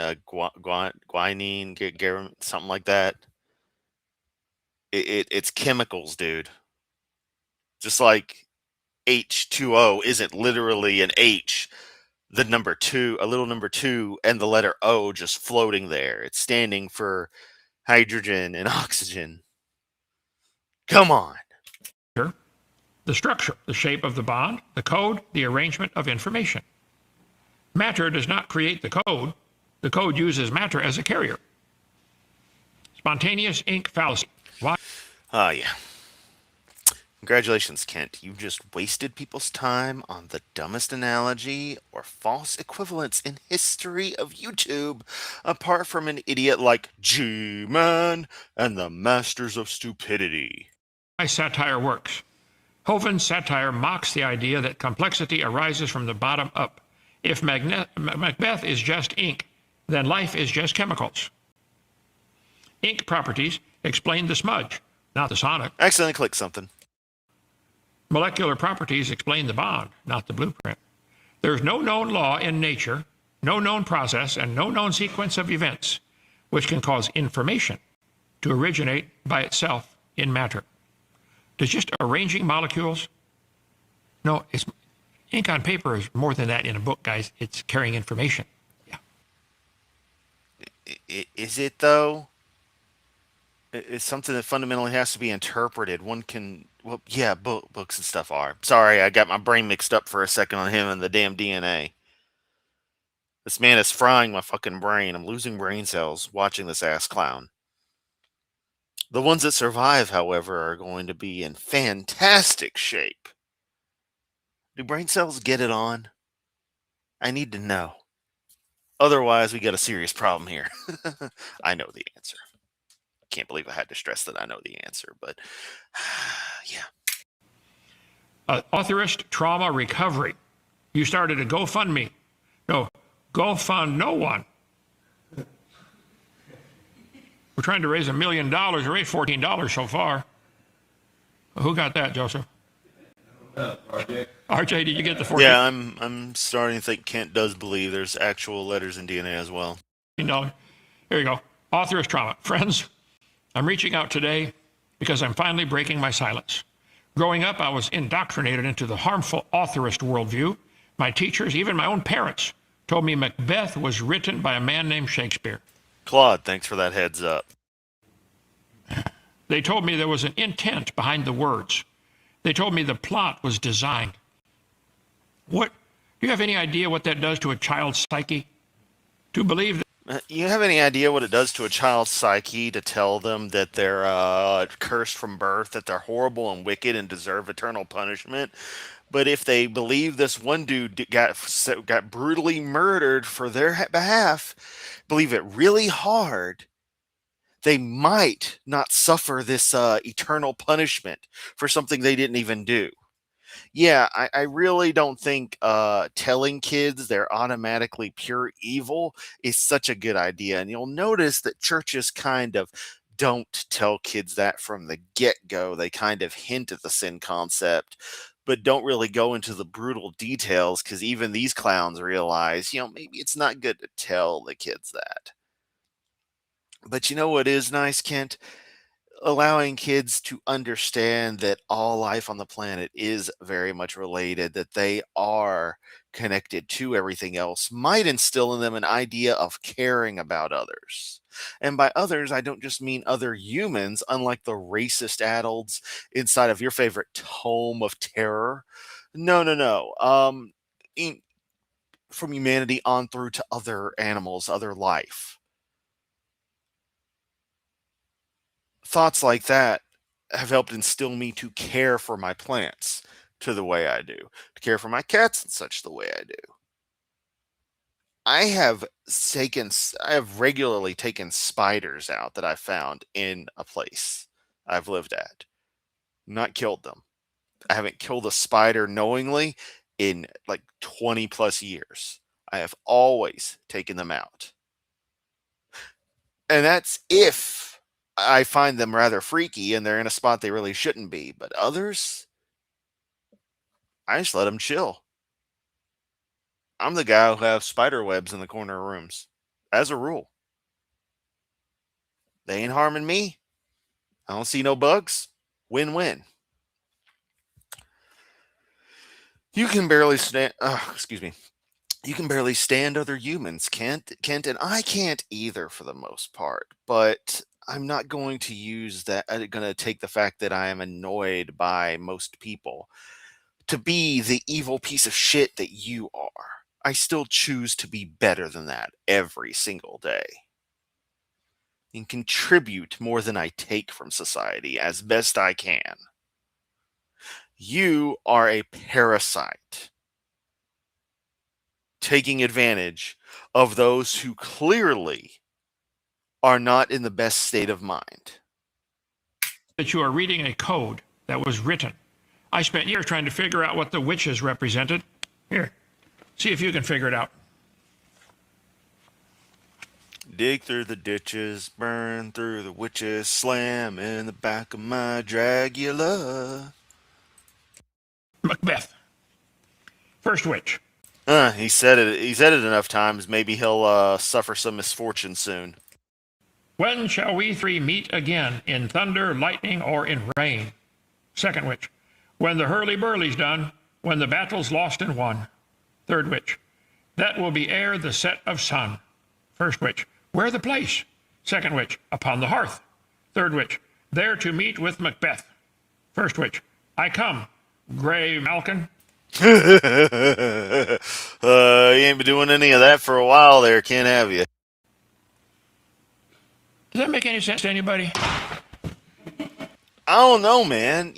guanine, something like that. It's chemicals, dude. Just like H2O isn't literally an H, the number two, a little number two, and the letter O just floating there. It's standing for hydrogen and oxygen. Come on. The structure, the shape of the bond, the code, the arrangement of information. Matter does not create the code. The code uses matter as a carrier. Spontaneous ink fallacy. Why? Yeah. Congratulations, Kent. You just wasted people's time on the dumbest analogy or false equivalents in history of YouTube, apart from an idiot like G-Man and the Masters of Stupidity. Why satire works. Hovind's satire mocks the idea that complexity arises from the bottom up. If Macbeth is just ink, then life is just chemicals. Ink properties explain the smudge, not the sonic. I accidentally clicked something. Molecular properties explain the bond, not the blueprint. There's no known law in nature, no known process, and no known sequence of events which can cause information to originate by itself in matter. Does just arranging molecules? No, it's ink on paper is more than that in a book, guys. It's carrying information. Yeah. Is it, though? It's something that fundamentally has to be interpreted. One can... Well, yeah, books and stuff are. Sorry, I got my brain mixed up for a second on him and the damn DNA. This man is frying my fucking brain. I'm losing brain cells watching this ass clown. The ones that survive, however, are going to be in fantastic shape. Do brain cells get it on? I need to know. Otherwise, we got a serious problem here. I know the answer. Can't believe I had to stress that I know the answer, but yeah. Authorist trauma recovery. You started a GoFundMe. No, GoFund no one. We're trying to raise $1 million. We raised $14 so far. Who got that, Joseph? RJ, did you get the 14? Yeah, I'm starting to think Kent does believe there's actual letters in DNA as well. $14. Here you go. Authorist trauma. Friends, I'm reaching out today because I'm finally breaking my silence. Growing up, I was indoctrinated into the harmful authorist worldview. My teachers, even my own parents, told me Macbeth was written by a man named Shakespeare. Claude, thanks for that heads up. They told me there was an intent behind the words. They told me the plot was designed. What? Do you have any idea what that does to a child's psyche? To believe that You have any idea what it does to a child's psyche to tell them that they're cursed from birth, that they're horrible and wicked and deserve eternal punishment? But if they believe this one dude got brutally murdered for their behalf, believe it really hard, they might not suffer this eternal punishment for something they didn't even do. Yeah, I really don't think telling kids they're automatically pure evil is such a good idea. And you'll notice that churches kind of don't tell kids that from the get go. They kind of hint at the sin concept, but don't really go into the brutal details because even these clowns realize, maybe it's not good to tell the kids that. But you know what is nice, Kent? Allowing kids to understand that all life on the planet is very much related, that they are connected to everything else, might instill in them an idea of caring about others. And by others, I don't just mean other humans, unlike the racist adults inside of your favorite tome of terror. No, no, no. From humanity on through to other animals, other life. Thoughts like that have helped instill me to care for my plants to the way I do, to care for my cats and such the way I do. I have regularly taken spiders out that I found in a place I've lived at, not killed them. I haven't killed a spider knowingly in like 20 plus years. I have always taken them out. And that's if I find them rather freaky and they're in a spot they really shouldn't be. But others, I just let them chill. I'm the guy who has spider webs in the corner of rooms, as a rule. They ain't harming me. I don't see no bugs. Win win. You can barely stand. Excuse me. You can barely stand other humans, Kent, and I can't either for the most part. But I'm not going to use that. I'm going to take the fact that I am annoyed by most people to be the evil piece of shit that you are. I still choose to be better than that every single day and contribute more than I take from society as best I can. You are a parasite taking advantage of those who clearly are not in the best state of mind. that you are reading a code that was written. I spent years trying to figure out what the witches represented. Here, see if you can figure it out. Dig through the ditches, burn through the witches, slam in the back of my Dragula. Macbeth. First witch. He said it. He said it enough times. Maybe he'll suffer some misfortune soon. When shall we three meet again, in thunder, lightning, or in rain? Second witch. When the hurly-burly's done, when the battle's lost and won. Third witch. That will be ere the set of sun. First witch. Where the place? Second witch. Upon the hearth. Third witch. There to meet with Macbeth. First witch. I come. Grey Malkin. You ain't been doing any of that for a while there, can't have you? Does that make any sense to anybody? I don't know, man.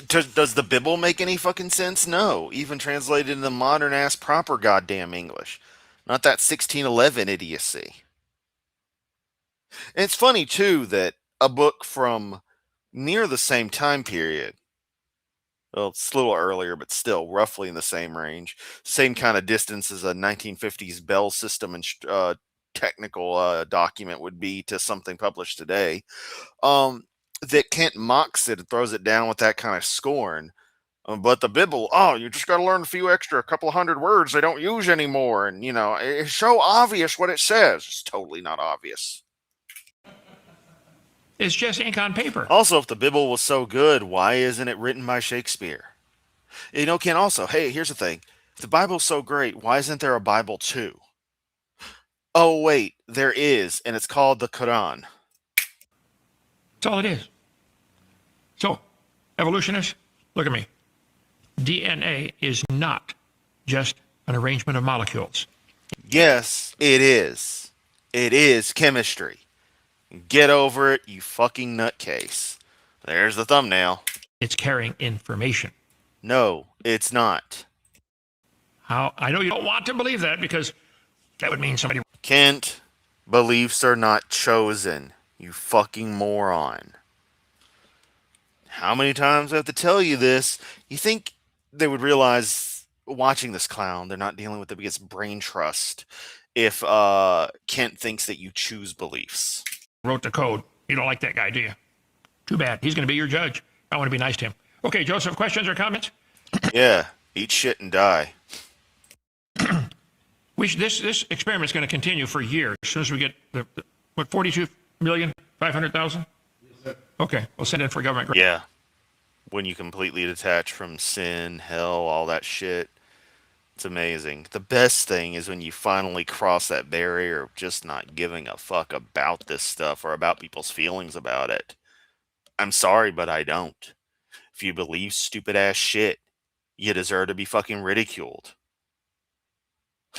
Does the Bible make any fucking sense? No. Even translated into modern ass proper goddamn English. Not that 1611 idiocy. And it's funny, too, that a book from near the same time period, well, it's a little earlier, but still roughly in the same range, same kind of distance as a 1950s Bell system and technical document would be to something published today, that Kent mocks it and throws it down with that kind of scorn. But the Bible, you just got to learn a couple of hundred words they don't use anymore. And, it's so obvious what it says. It's totally not obvious. It's just ink on paper. Also, if the Bible was so good, why isn't it written by Shakespeare? You know, Ken, also, hey, here's the thing. If the Bible's so great, why isn't there a Bible too? Oh, wait, there is, and it's called the Quran. That's all it is. So, evolutionists, look at me. DNA is not just an arrangement of molecules. Yes, it is. It is chemistry. Get over it, you fucking nutcase. There's the thumbnail. It's carrying information. No, it's not. How I know you don't want to believe that because that would mean somebody. Kent, beliefs are not chosen, you fucking moron. How many times do I have to tell you this? You think they would realize watching this clown, they're not dealing with the biggest brain trust if Kent thinks that you choose beliefs. Wrote the code. You don't like that guy, do you? Too bad. He's going to be your judge. I want to be nice to him. Okay, Joseph, questions or comments? Yeah, eat shit and die. This experiment's going to continue for years. As soon as we get what 42,500,000? Okay, we'll send in for government grant. Yeah. When you completely detach from sin, hell, all that shit. It's amazing. The best thing is when you finally cross that barrier of just not giving a fuck about this stuff or about people's feelings about it. I'm sorry, but I don't. If you believe stupid ass shit, you deserve to be fucking ridiculed.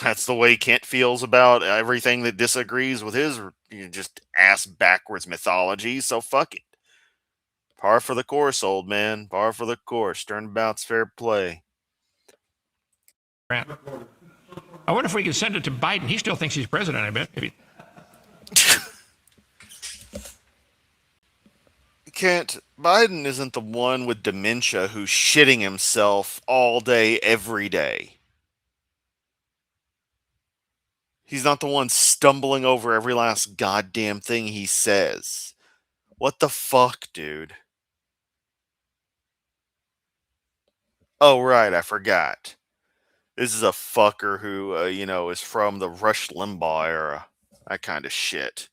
That's the way Kent feels about everything that disagrees with his just ass backwards mythology, so fuck it. Par for the course, old man. Par for the course. Turnabout's fair play. I wonder if we could send it to Biden. He still thinks he's president, I bet. Maybe. Kent, Biden isn't the one with dementia who's shitting himself all day, every day. He's not the one stumbling over every last goddamn thing he says. What the fuck, dude? Oh, right, I forgot. This is a fucker who, is from the Rush Limbaugh era. That kind of shit.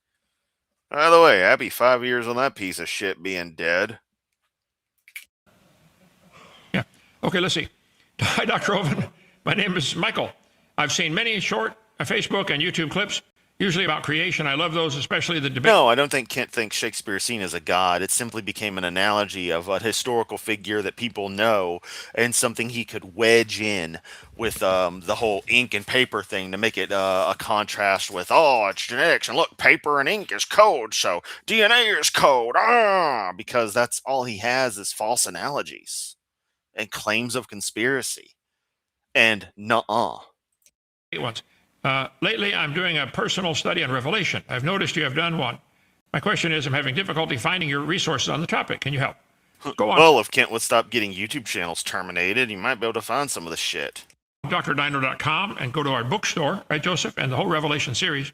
By the way, happy 5 years on that piece of shit being dead. Yeah. Okay, let's see. Hi, Dr. Hovind. My name is Michael. I've seen many short Facebook and YouTube clips, usually about creation. I love those, especially the debate. No, I don't think Kent thinks Shakespeare is seen as a god. It simply became an analogy of a historical figure that people know and something he could wedge in with the whole ink and paper thing to make it a contrast with, oh, it's genetics, and look, paper and ink is code, so DNA is code, because that's all he has is false analogies and claims of conspiracy. And nuh-uh. Ones. Lately, I'm doing a personal study on Revelation. I've noticed you have done one. My question is, I'm having difficulty finding your resources on the topic. Can you help? Go on. Well, if Kent would stop getting YouTube channels terminated, you might be able to find some of the shit. DrDino.com and go to our bookstore, right, Joseph? And the whole Revelation series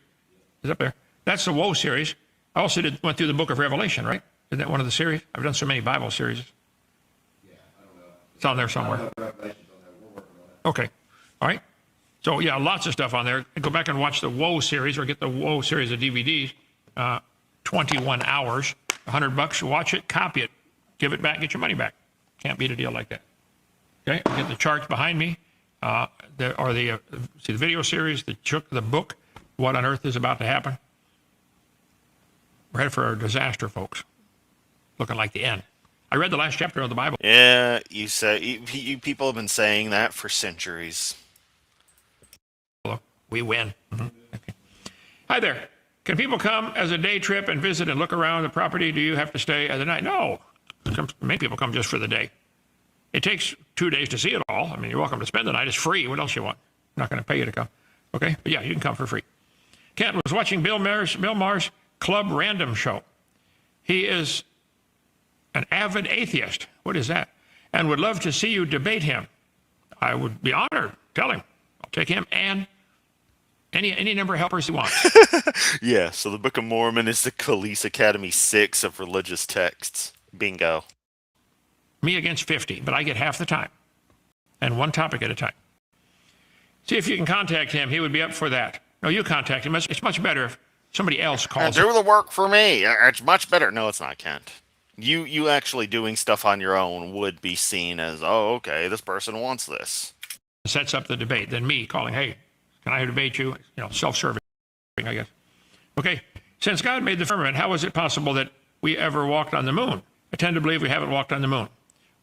is up there. That's the Woe series. I also went through the book of Revelation, right? Isn't that one of the series? I've done so many Bible series. Yeah, I don't know. It's on there somewhere. Okay. All right. So, yeah, lots of stuff on there. Go back and watch the Woe series or get the Woe series of DVDs. 21 hours, $100. Watch it, copy it, give it back, get your money back. Can't beat a deal like that. Okay, get the charts behind me. See the video series, the book, What on Earth is About to Happen. We're headed for a disaster, folks. Looking like the end. I read the last chapter of the Bible. Yeah, you people have been saying that for centuries. We win. Mm-hmm. Okay. Hi there. Can people come as a day trip and visit and look around the property? Do you have to stay the night? No. Many people come just for the day. It takes 2 days to see it all. I mean, you're welcome to spend the night. It's free. What else you want? I'm not going to pay you to come. Okay? But yeah, you can come for free. Kent was watching Bill Maher's Club Random show. He is an avid atheist. What is that? And would love to see you debate him. I would be honored. Tell him. I'll take him and any number of helpers he wants. Yeah, so the Book of Mormon is the Police Academy 6 of religious texts. Bingo. Me against 50, but I get half the time. And one topic at a time. See if you can contact him. He would be up for that. No, you contact him. It's much better Somebody else calls Do the work for me. It's much better. No, it's not, Kent. You actually doing stuff on your own would be seen as, oh, okay, this person wants this. sets up the debate than me calling, hey, can I debate you? Self-serving, I guess. Okay, since God made the firmament, how is it possible that we ever walked on the moon? I tend to believe we haven't walked on the moon.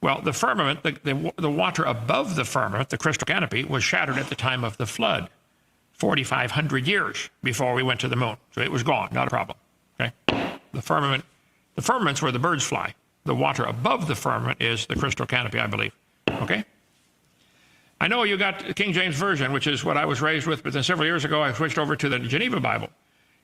Well, the firmament, the water above the firmament, the crystal canopy, was shattered at the time of the flood, 4,500 years before we went to the moon. So it was gone, not a problem. Okay, the firmament's where the birds fly. The water above the firmament is the crystal canopy, I believe. Okay. I know you got the King James Version, which is what I was raised with, but then several years ago I switched over to the Geneva Bible.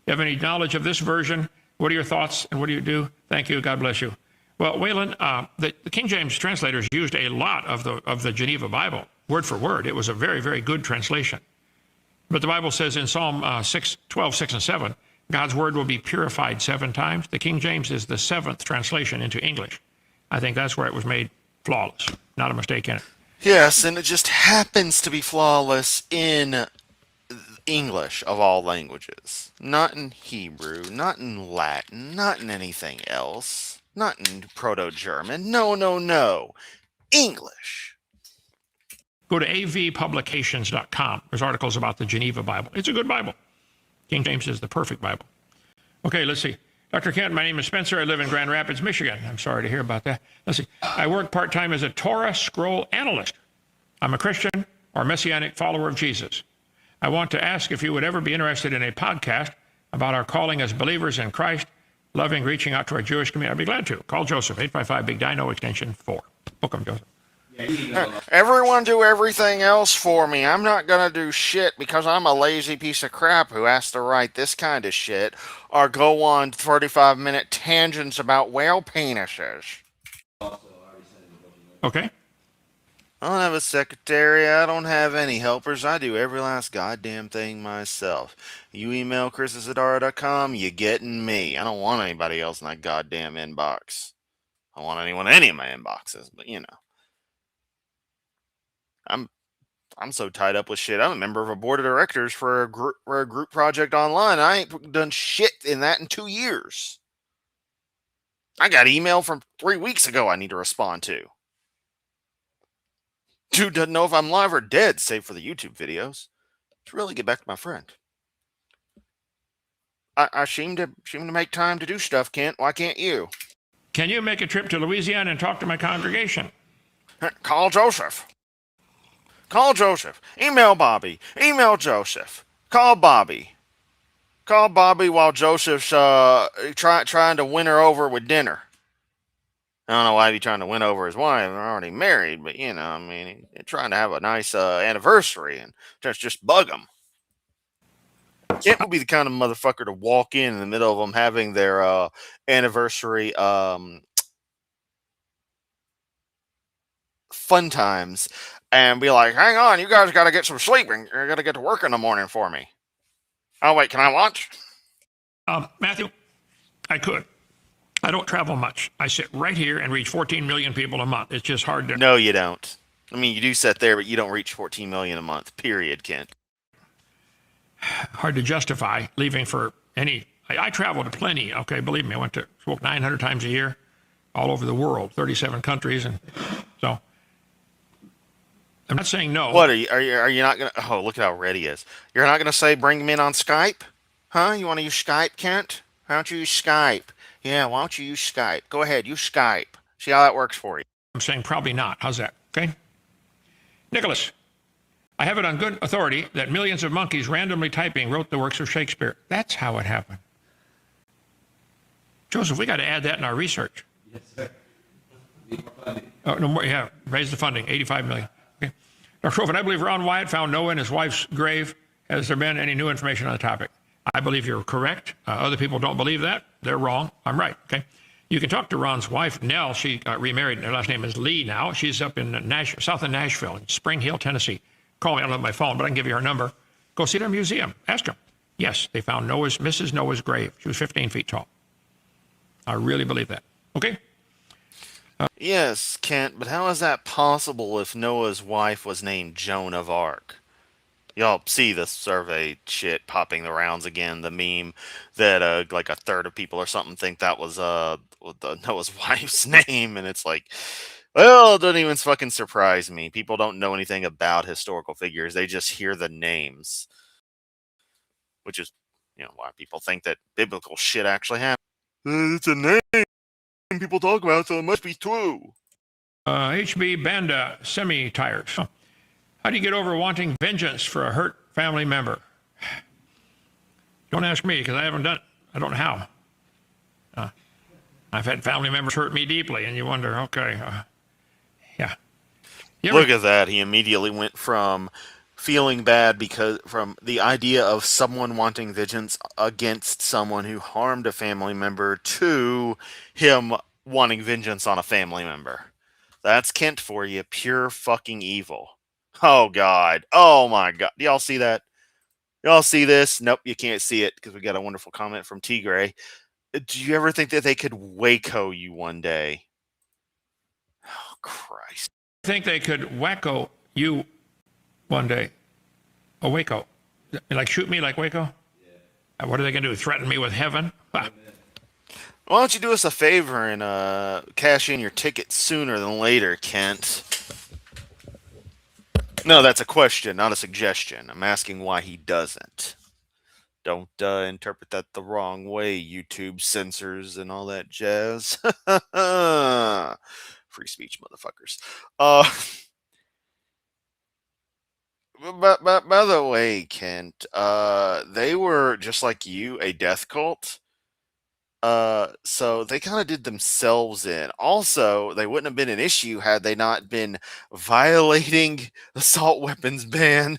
You have any knowledge of this version? What are your thoughts and what do you do? Thank you. God bless you. Well, Waylon, the King James translators used a lot of the Geneva Bible, word for word. It was a very, very good translation. But the Bible says in Psalm 12, 6, and 7, God's word will be purified 7 times. The King James is the 7th translation into English. I think that's where it was made flawless. Not a mistake in it. Yes, and it just happens to be flawless in English of all languages. Not in Hebrew, not in Latin, not in anything else. Not in Proto-German. No, no, no. English. Go to avpublications.com. There's articles about the Geneva Bible. It's a good Bible. King James is the perfect Bible. Okay, let's see. Dr. Kent, my name is Spencer. I live in Grand Rapids, Michigan. I'm sorry to hear about that. Let's see. I work part-time as a Torah scroll analyst. I'm a Christian or Messianic follower of Jesus. I want to ask if you would ever be interested in a podcast about our calling as believers in Christ, loving reaching out to our Jewish community. I'd be glad to. Call Joseph, 855-BIG-DINO, extension 4. Book him, Joseph. Everyone do everything else for me. I'm not going to do shit because I'm a lazy piece of crap who has to write this kind of shit or go on 35-minute tangents about whale penises. Okay. I don't have a secretary. I don't have any helpers. I do every last goddamn thing myself. You email chris@zadara.com, you getting me. I don't want anybody else in that goddamn inbox. I don't want anyone in any of my inboxes, but you know. I'm so tied up with shit. I'm a member of a board of directors for a group project online. I ain't done shit in that in 2 years. I got email from 3 weeks ago I need to respond to. Dude doesn't know if I'm live or dead, save for the YouTube videos. To really get back to my friend. I seem to make time to do stuff, Kent. Why can't you? Can you make a trip to Louisiana and talk to my congregation? Call Joseph. Call Joseph. Email Bobby. Email Joseph. Call Bobby. Call Bobby while Joseph's trying to win her over with dinner. I don't know why he'd be trying to win over his wife. They're already married, but you know, I mean, he's trying to have a nice anniversary and just bug him. Kent would be the kind of motherfucker to walk in the middle of them having their anniversary fun times and be like, hang on, you guys got to get some sleep and you're going to get to work in the morning for me. Oh, wait, can I watch? Matthew, I could. I don't travel much. I sit right here and reach 14 million people a month. It's just hard to... No, you don't. I mean, you do sit there, but you don't reach 14 million a month, period, Kent. Hard to justify leaving for any... I traveled plenty, okay, believe me. I went to spoke 900 times a year all over the world, 37 countries, and so... I'm not saying no. What, are you not going to... Oh, look at how red he is. You're not going to say bring him in on Skype? Huh? You want to use Skype, Kent? Why don't you use Skype? Yeah, why don't you use Skype? Go ahead, use Skype. See how that works for you. I'm saying probably not. How's that? Okay? Nicholas, I have it on good authority that millions of monkeys randomly typing wrote the works of Shakespeare. That's how it happened. Joseph, we got to add that in our research. Yes, sir. Need more funding. Oh, no more, yeah, raise the funding, 85 million. Okay. Dr. Hovind, I believe Ron Wyatt found Noah in his wife's grave. Has there been any new information on the topic? I believe you're correct. Other people don't believe that. They're wrong. I'm right. Okay. You can talk to Ron's wife, Nell. She got remarried. Her last name is Lee now. She's up in south of Nashville, in Spring Hill, Tennessee. Call me. I don't have my phone, but I can give you her number. Go see their museum. Ask them. Yes, they found Mrs. Noah's grave. She was 15 feet tall. I really believe that. Okay. Yes, Kent, but how is that possible if Noah's wife was named Joan of Arc? Y'all see the survey shit popping the rounds again. The meme that like a third of people or something think that was Noah's wife's name, and it's like, well, it doesn't even fucking surprise me. People don't know anything about historical figures; they just hear the names, which is why people think that biblical shit actually happened. It's a name people talk about, so it must be true. HB Banda semi tires. How do you get over wanting vengeance for a hurt family member? Don't ask me because I haven't done it. I don't know how. I've had family members hurt me deeply, and you wonder, okay, yeah. Look at that. He immediately went from feeling bad because from the idea of someone wanting vengeance against someone who harmed a family member to him wanting vengeance on a family member. That's Kent for you. Pure fucking evil. Oh, God. Oh, my God. Y'all see that? Y'all see this? Nope, you can't see it because we got a wonderful comment from Tigray. Do you ever think that they could Waco you one day? Oh, Christ. I think they could wacko you one day. A Waco. Like shoot me like Waco? Yeah. What are they going to do? Threaten me with heaven? Why don't you do us a favor and cash in your ticket sooner than later, Kent? No, that's a question, not a suggestion. I'm asking why he doesn't. Don't interpret that the wrong way, YouTube censors and all that jazz. Free speech, motherfuckers. By the way, Kent, they were just like you, a death cult. So they kind of did themselves in. Also, they wouldn't have been an issue had they not been violating assault weapons ban,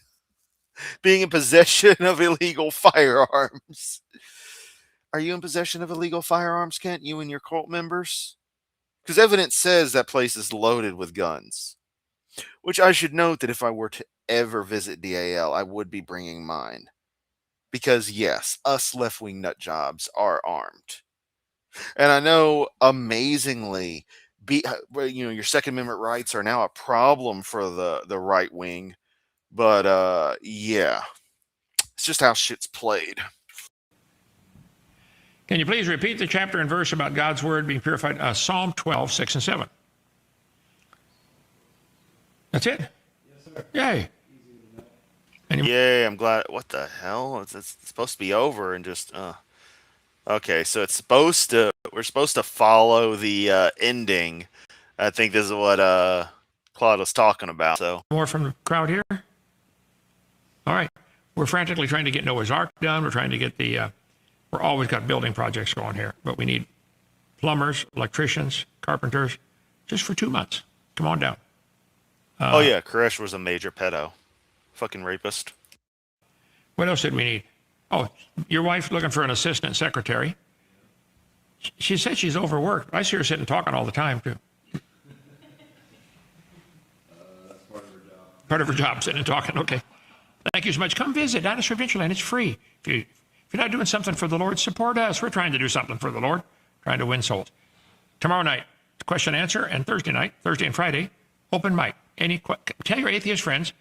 being in possession of illegal firearms. Are you in possession of illegal firearms, Kent? You and your cult members? Because evidence says that place is loaded with guns. Which I should note that if I were to ever visit DAL, I would be bringing mine. Because yes, us left-wing nut jobs are armed. And I know, amazingly, your Second Amendment rights are now a problem for the right wing. But yeah, it's just how shit's played. Can you please repeat the chapter and verse about God's word being purified? Psalm 12, 6 and 7. That's it? Yes, sir. Yay. Yay, I'm glad. What the hell? It's supposed to be over and just. Okay, so we're supposed to follow the ending. I think this is what Claude was talking about. So More from the crowd here? All right. We're frantically trying to get Noah's Ark done. We're trying to get we're always got building projects going here, but we need plumbers, electricians, carpenters, just for 2 months. Come on down. oh yeah, Koresh was a major pedo. Fucking rapist. What else did we need? Oh, your wife looking for an assistant secretary. She said she's overworked. I see her sitting talking all the time, too. That's part of her job. Part of her job, sitting and talking. Okay. Thank you so much. Come visit Dinosaur Adventureland. It's free. If you're not doing something for the Lord, support us. We're trying to do something for the Lord, trying to win souls. Tomorrow night, question and answer, and Thursday night, Thursday and Friday, open mic. Tell your atheist friends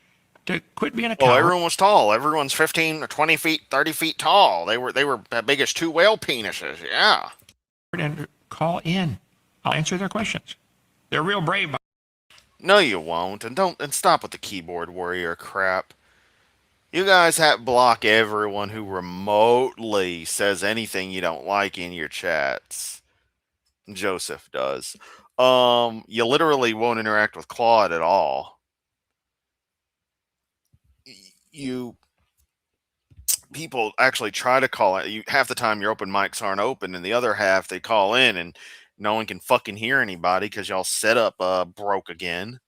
to quit being a coward. Oh, everyone was tall. Everyone's 15 or 20 feet, 30 feet tall. They were as big as two whale penises. Yeah. And call in. I'll answer their questions. They're real brave. No, you won't. And stop with the keyboard warrior crap. You guys have to block everyone who remotely says anything you don't like in your chats. Joseph does. You literally won't interact with Claude at all. People actually try to call it. Half the time your open mics aren't open, and the other half they call in, and no one can fucking hear anybody because y'all setup broke again.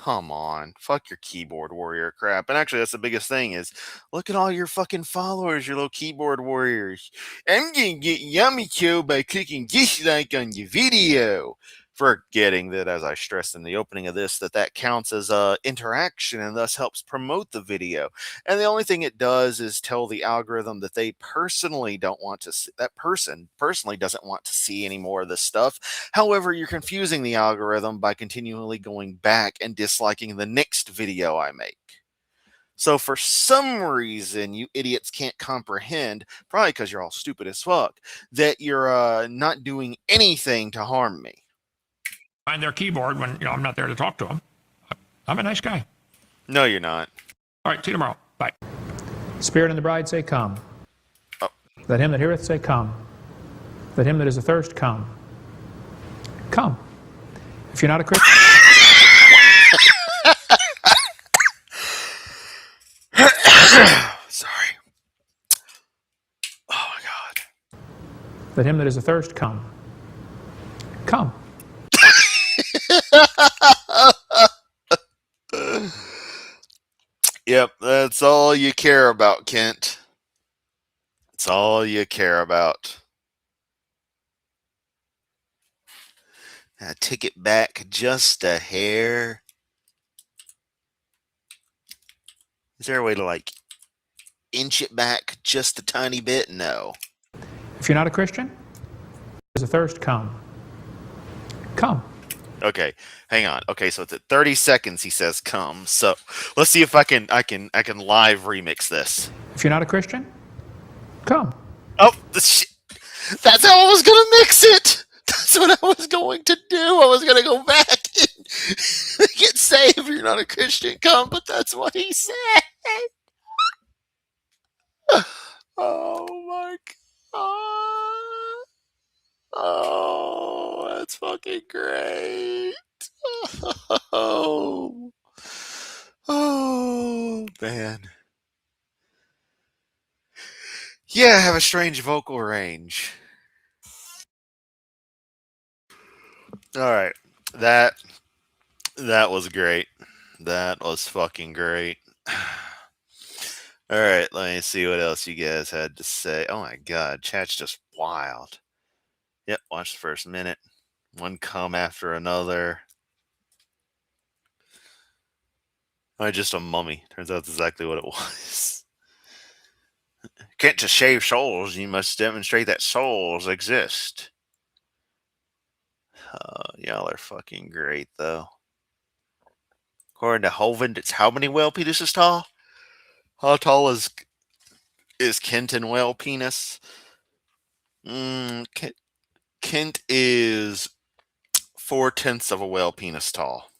Come on, fuck your keyboard warrior crap. And actually, that's the biggest thing is look at all your fucking followers, your little keyboard warriors. I'm gonna get Yamato by clicking dislike on your video. Forgetting that, as I stressed in the opening of this, that counts as interaction and thus helps promote the video. And the only thing it does is tell the algorithm that they personally don't want to see, that person personally doesn't want to see any more of this stuff. However, you're confusing the algorithm by continually going back and disliking the next video I make. So for some reason, you idiots can't comprehend, probably because you're all stupid as fuck, that you're not doing anything to harm me. Find their keyboard when I'm not there to talk to them. I'm a nice guy. No, you're not. All right, see you tomorrow. Bye. Spirit and the bride say, Come. Oh. Let him that heareth say, Come. Let him that is athirst come. Come. If you're not a Christian, Sorry. Oh my God. let him that is athirst come. Come. Yep, that's all you care about, Kent. That's all you care about. Now, take it back just a hair. Is there a way to, like, inch it back just a tiny bit? No. If you're not a Christian, is athirst come. Come. Okay, hang on. Okay, so it's at 30 seconds he says come. So let's see if I can live remix this. If you're not a Christian, come. Oh, that's how I was gonna mix it. That's what I was going to do. I was gonna go back and get saved. If you're not a Christian, come. But that's what he said. Oh my God. Oh, that's fucking great. Oh, oh man. Yeah, I have a strange vocal range. All right, that was great. That was fucking great. All right, let me see what else you guys had to say. Oh my God, chat's just wild. Yep, watch the first minute. One come after another. Oh, just a mummy. Turns out that's exactly what it was. Can't just shave souls. You must demonstrate that souls exist. Y'all are fucking great, though. According to Hovind, it's how many whale penises tall? How tall is Kenton whale penis? Kent is 4/10 of a whale penis tall.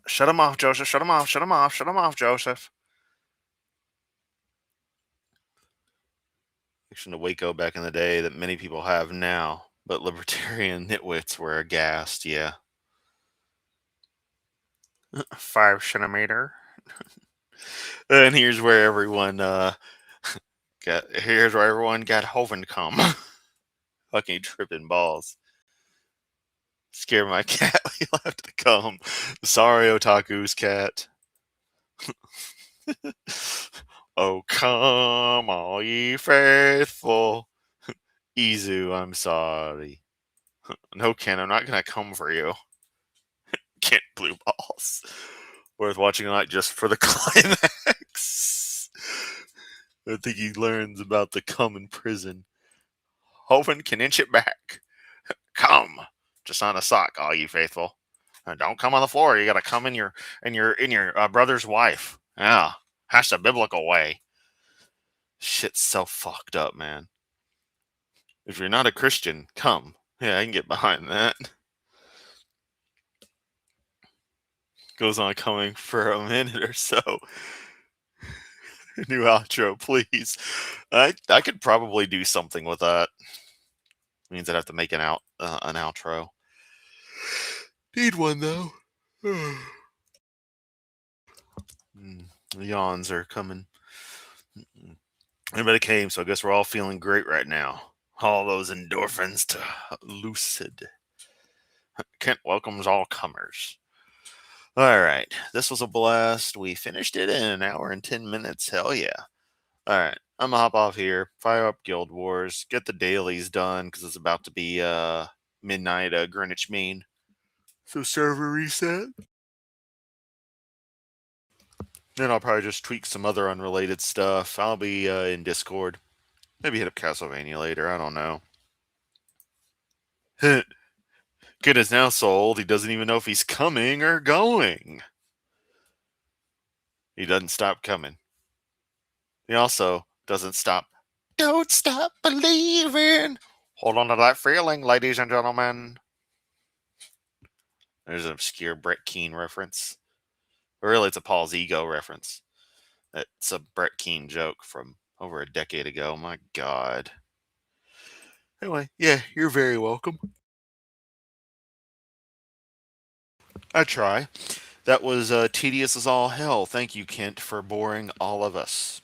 Shut him off, Joseph. Shut him off. Shut him off. Shut him off, Joseph. Action to Waco back in the day that many people have now, but libertarian nitwits were aghast. Yeah. 5 centimeter. And here's where everyone got Hovind come. Fucking tripping balls. Scare my cat. You'll have to come. Sorry, Otaku's cat. Oh, come, all ye faithful. Izu, I'm sorry. No, Ken, I'm not gonna come for you. Kent blue balls. Worth watching like just for the climax. I think he learns about the come in prison. Hovind can inch it back. Come, just on a sock, all you faithful. Don't come on the floor. You gotta come in your brother's wife. Yeah, that's the biblical way. Shit's so fucked up, man. If you're not a Christian, come. Yeah, I can get behind that. Goes on coming for a minute or so. New outro, please. I could probably do something with that. Means I'd have to make an outro. Need one though. Yawns are coming. Everybody came, so I guess we're all feeling great right now. All those endorphins to lucid. Kent welcomes all comers. All right, this was a blast. We finished it in an hour and 10 minutes. Hell yeah. All right, I'm gonna hop off here, fire up Guild Wars, get the dailies done because it's about to be midnight Greenwich Mean. So server reset. Then I'll probably just tweak some other unrelated stuff. I'll be in Discord. Maybe hit up Castlevania later. I don't know. Kid is now so old he doesn't even know if he's coming or going. He doesn't stop coming. He also doesn't stop. Don't stop believing. Hold on to that feeling, ladies and gentlemen. There's an obscure Brett Keane reference. Or really, it's a Paul's Ego reference. It's a Brett Keane joke from over a decade ago. My God. Anyway, yeah, you're very welcome. I try. That was tedious as all hell. Thank you, Kent, for boring all of us.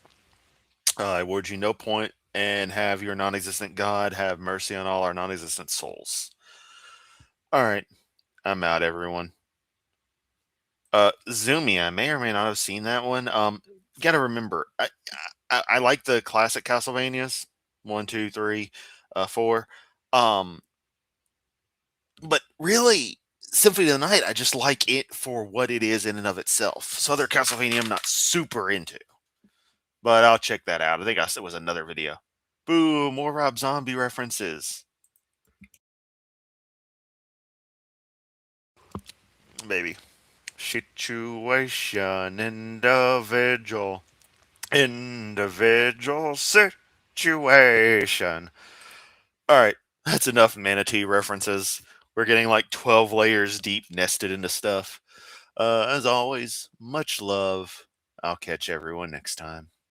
I award you no point and have your non existent God have mercy on all our non existent souls. All right, I'm out, everyone. Zoomy, I may or may not have seen that one. You gotta remember, I like the classic Castlevanias, 1, 2, 3, 4. But really, Symphony of the Night, I just like it for what it is in and of itself. Southern Castlevania, I'm not super into, but I'll check that out. I think it was another video. Boo, more Rob Zombie references. Maybe. Situation, individual situation. All right, that's enough Manatee references. We're getting like 12 layers deep nested into stuff. As always, much love. I'll catch everyone next time.